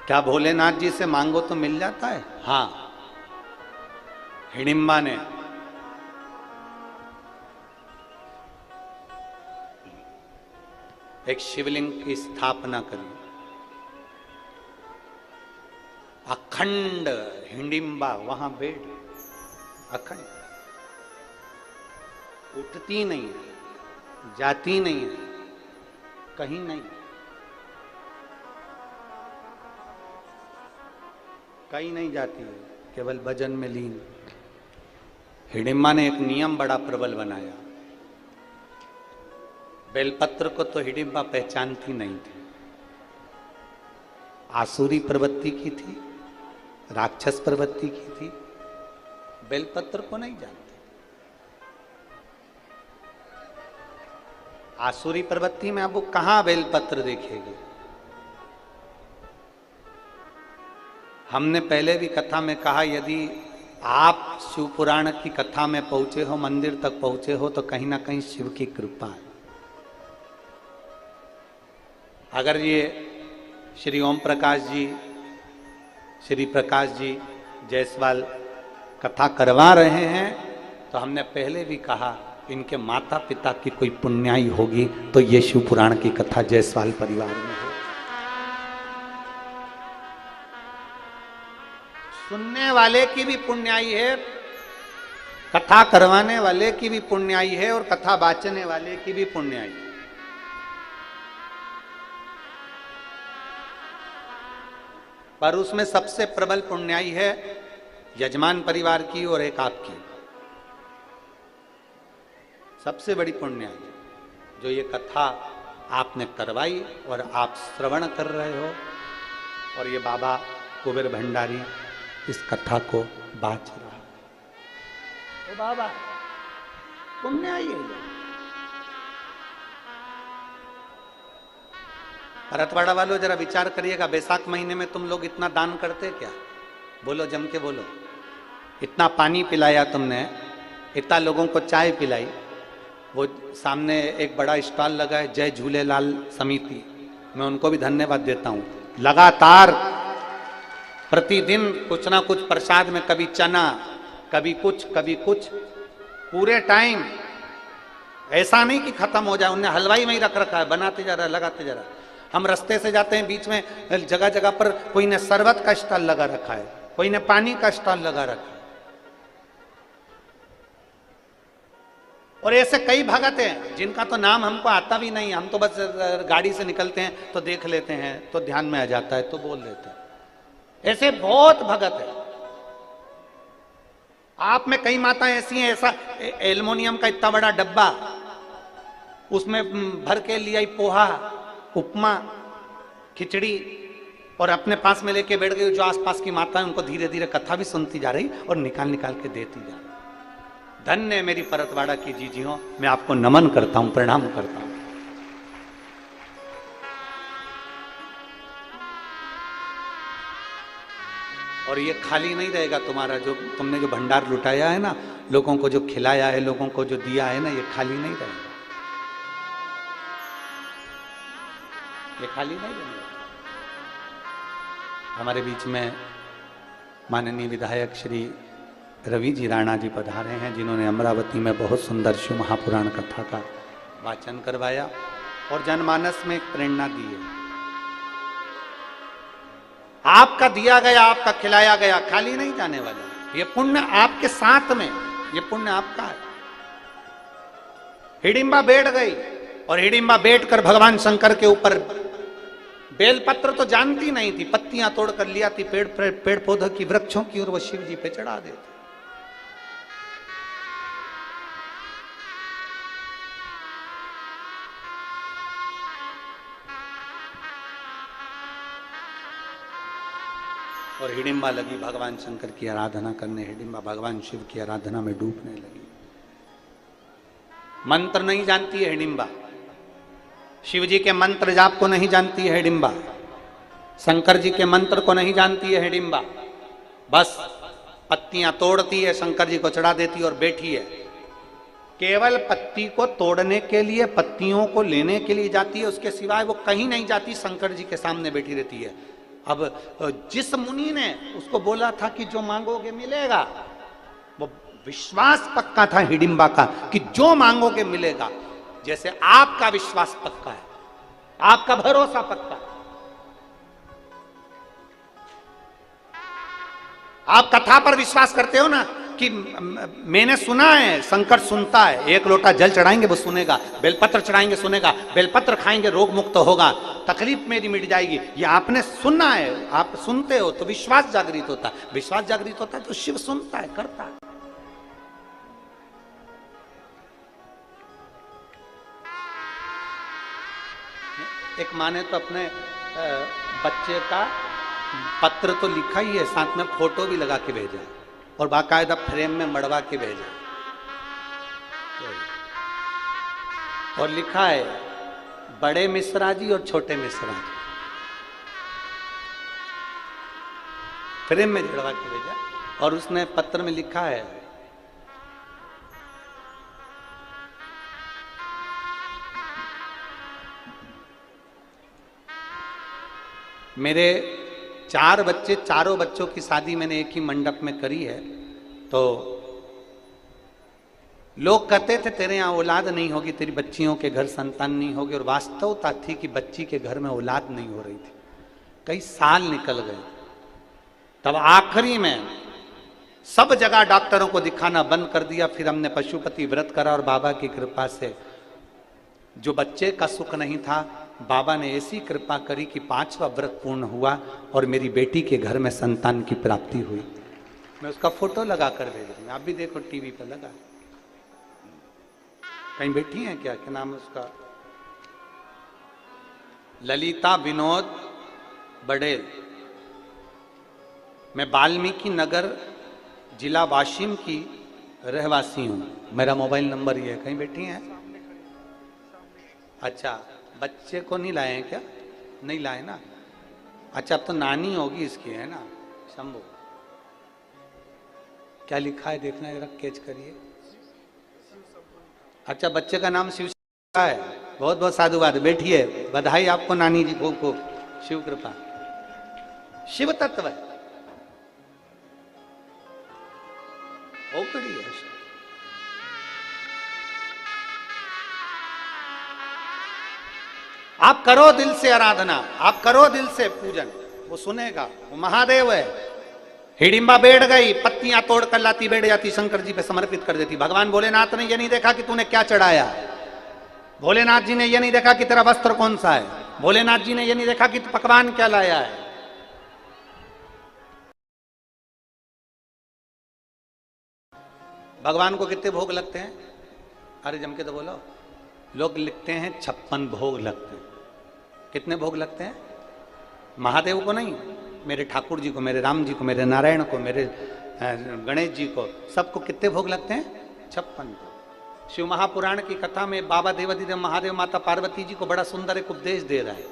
क्या भोलेनाथ जी से मांगो तो मिल जाता है? हां। हिडिंबा ने एक शिवलिंग की स्थापना करी, अखंड हिडिंबा वहां बैठ, अखंड, उठती नहीं है, जाती नहीं है, कहीं नहीं, कहीं नहीं जाती है, केवल भजन में लीन। हिडिंबा ने एक नियम बड़ा प्रबल बनाया, बेलपत्र को तो हिडिंबा पहचानती नहीं थी, आसुरी प्रवृत्ति की थी, राक्षस प्रवृत्ति की थी, बेलपत्र को नहीं जानती। आसुरी प्रवृत्ति में अब वो कहां बेलपत्र देखेगी? हमने पहले भी कथा में कहा, यदि आप शिव पुराण की कथा में पहुंचे हो, मंदिर तक पहुंचे हो, तो कहीं ना कहीं शिव की कृपा है। अगर ये श्री ओम प्रकाश जी, श्री प्रकाश जी जायसवाल कथा करवा रहे हैं, तो हमने पहले भी कहा इनके माता पिता की कोई पुण्याई होगी तो ये शिव पुराण की कथा जायसवाल परिवार में है। सुनने वाले की भी पुण्याई है, कथा करवाने वाले की भी पुण्याई है, और कथा बाचने वाले की भी पुण्याई है। पर उसमें सबसे प्रबल पुण्याई है यजमान परिवार की और एक आपकी। सबसे बड़ी पुण्याई जो ये कथा आपने करवाई और आप श्रवण कर रहे हो, और ये बाबा कुबेर भंडारी इस कथा को बाच रहा है। ओ बाबा, पुण्याई है। भरतवाड़ा वालों जरा विचार करिएगा, वैशाख महीने में तुम लोग इतना दान करते क्या? बोलो, जम के बोलो। इतना पानी पिलाया तुमने, इतना लोगों को चाय पिलाई, वो सामने एक बड़ा स्टॉल लगा है जय झूलेलाल समिति, मैं उनको भी धन्यवाद देता हूं। लगातार प्रतिदिन कुछ ना कुछ प्रसाद में, कभी चना, कभी कुछ, पूरे टाइम, ऐसा नहीं कि खत्म हो जाए। उन्हें हलवाई में ही रख रखा है, बनाते जा रहा है, लगाते जा रहा है। हम रास्ते से जाते हैं, बीच में जगह जगह पर कोई ने शरबत का स्टॉल लगा रखा है, कोई ने पानी का स्टॉल लगा रखा है। और ऐसे कई भगत हैं जिनका तो नाम हमको आता भी नहीं, हम तो बस गाड़ी से निकलते हैं तो देख लेते हैं, तो ध्यान में आ जाता है तो बोल देते हैं। ऐसे बहुत भगत है। आप में कई माताएं ऐसी हैं, ऐसा एल्युमिनियम का इतना बड़ा डब्बा, उसमें भर के लिया पोहा, उपमा, खिचड़ी, और अपने पास में लेके बैठ गई। जो आसपास की माता है उनको धीरे धीरे कथा भी सुनती जा रही और निकाल निकाल के देती जा रही। धन्य मेरी परतवाड़ा की जीजियों, मैं आपको नमन करता हूं, प्रणाम करता हूं। और ये खाली नहीं रहेगा तुम्हारा, जो तुमने जो भंडार लुटाया है ना, लोगों को जो खिलाया है, लोगों को जो दिया है ना, ये खाली नहीं रहेगा, ये खाली नहीं रहेगा। हमारे बीच में माननीय विधायक श्री रवि जी राणा जी पधारे हैं, जिन्होंने अमरावती में बहुत सुंदर शिव महापुराण कथा का वाचन करवाया और जनमानस में एक प्रेरणा दी है। आपका दिया गया, आपका खिलाया गया खाली नहीं जाने वाला। ये पुण्य आपके साथ में, ये पुण्य आपका है। हिडिंबा बैठ गई और हिडिंबा बैठकर भगवान शंकर के ऊपर बेलपत्र तो जानती नहीं थी, पत्तियां तोड़कर लिया थी पेड़ पौधों की, वृक्षों की, और वो शिव जी पे चढ़ा देती। और हिडिंबा लगी भगवान शंकर की आराधना करने, हिडिंबा भगवान शिव की आराधना में डूबने लगी। मंत्र नहीं जानती है हिडिंबा, शिव जी के मंत्र जाप को नहीं जानती है हिडिंबा, शंकर जी के मंत्र को नहीं जानती है हिडिंबा। बस पत्तियां तोड़ती है, शंकर जी को चढ़ा देती है और बैठी है। केवल पत्ती को तोड़ने के लिए, पत्तियों को लेने के लिए जाती है, उसके सिवाय वो कहीं नहीं जाती, शंकर जी के सामने बैठी रहती है। अब जिस मुनि ने उसको बोला था कि जो मांगोगे मिलेगा, वो विश्वास पक्का था हिडिंबा का कि जो मांगोगे मिलेगा। जैसे आपका विश्वास पक्का है, आपका भरोसा पक्का है। आप कथा पर विश्वास करते हो ना कि मैंने सुना है, शंकर सुनता है, एक लोटा जल चढ़ाएंगे वो सुनेगा, बेलपत्र चढ़ाएंगे सुनेगा, बेलपत्र खाएंगे रोग मुक्त होगा, तकलीफ मेरी मिट जाएगी। ये आपने सुना है, आप सुनते हो तो विश्वास जागृत होता है, विश्वास जागृत होता है तो शिव सुनता है, करता है। एक माँ ने तो अपने बच्चे का पत्र तो लिखा ही है, साथ में फोटो भी लगा के भेजा और बाकायदा फ्रेम में मड़वा के भेजा और लिखा है बड़े मिश्रा जी और छोटे मिश्रा जी, फ्रेम में जड़वा के भेजा। और उसने पत्र में लिखा है मेरे 4 बच्चे, चारों बच्चों की शादी मैंने एक ही मंडप में करी है, तो लोग कहते थे तेरे यहाँ औलाद नहीं होगी, तेरी बच्चियों के घर संतान नहीं होगी, और वास्तवता थी कि बच्ची के घर में औलाद नहीं हो रही थी। कई साल निकल गए, तब आखिरी में सब जगह डॉक्टरों को दिखाना बंद कर दिया। फिर हमने पशुपति व्रत करा और बाबा की कृपा से जो बच्चे का सुख नहीं था, बाबा ने ऐसी कृपा करी कि 5वां व्रत पूर्ण हुआ और मेरी बेटी के घर में संतान की प्राप्ति हुई। मैं उसका फोटो लगा कर भेज रही हूँ, आप भी देखो टीवी पर लगा। कहीं बैठी हैं क्या नाम है उसका? ललिता विनोद बड़ेल। मैं वाल्मीकि नगर जिला वाशिम की रहवासी हूं, मेरा मोबाइल नंबर ये है। कहीं बैठी हैं? अच्छा, बच्चे को नहीं लाए हैं क्या? नहीं लाए ना। अच्छा, अब तो नानी होगी इसकी, है ना? शंभू, क्या लिखा है देखना जरा, कैच करिए। अच्छा, बच्चे का नाम शिव है। बहुत बहुत साधुवाद, बैठिए, बधाई आपको नानी जी को, शिव कृपा। शिव तत्व है, ओकड़ी है। आप करो दिल से आराधना, आप करो दिल से पूजन, वो सुनेगा, वो महादेव है। हिडिंबा बैठ गई, पत्तियां तोड़ कर लाती, बैठ जाती, शंकर जी पे समर्पित कर देती। भगवान भोलेनाथ ने ये नहीं देखा कि तूने क्या चढ़ाया, भोलेनाथ जी ने ये नहीं देखा कि तेरा वस्त्र कौन सा है, भोलेनाथ जी ने ये नहीं देखा कि तू पकवान क्या लाया है। भगवान को कितने भोग लगते हैं? अरे जम के तो बोलो। लोग लिखते हैं 56 भोग लगते हैं। कितने भोग लगते हैं? महादेव को नहीं, मेरे ठाकुर जी को, मेरे राम जी को, मेरे नारायण को, मेरे गणेश जी को, सबको कितने भोग लगते हैं? 56। शिव महापुराण की कथा में बाबा देवाधिदेव महादेव माता पार्वती जी को बड़ा सुंदर एक उपदेश दे रहा है।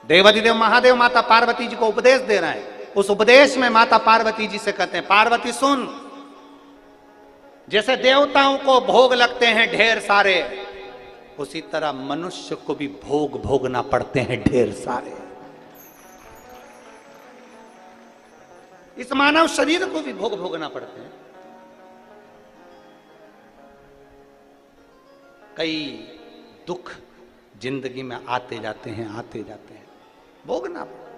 देवाधिदेव महादेव माता पार्वती जी को उपदेश दे रहा है। उस उपदेश में माता पार्वती जी से कहते हैं, पार्वती सुन, जैसे देवताओं को भोग लगते हैं ढेर सारे, उसी तरह मनुष्य को भी भोग भोगना पड़ते हैं ढेर सारे। इस मानव शरीर को भी भोग भोगना पड़ते हैं। कई दुख जिंदगी में आते जाते हैं, आते जाते हैं, भोगना पड़ता है।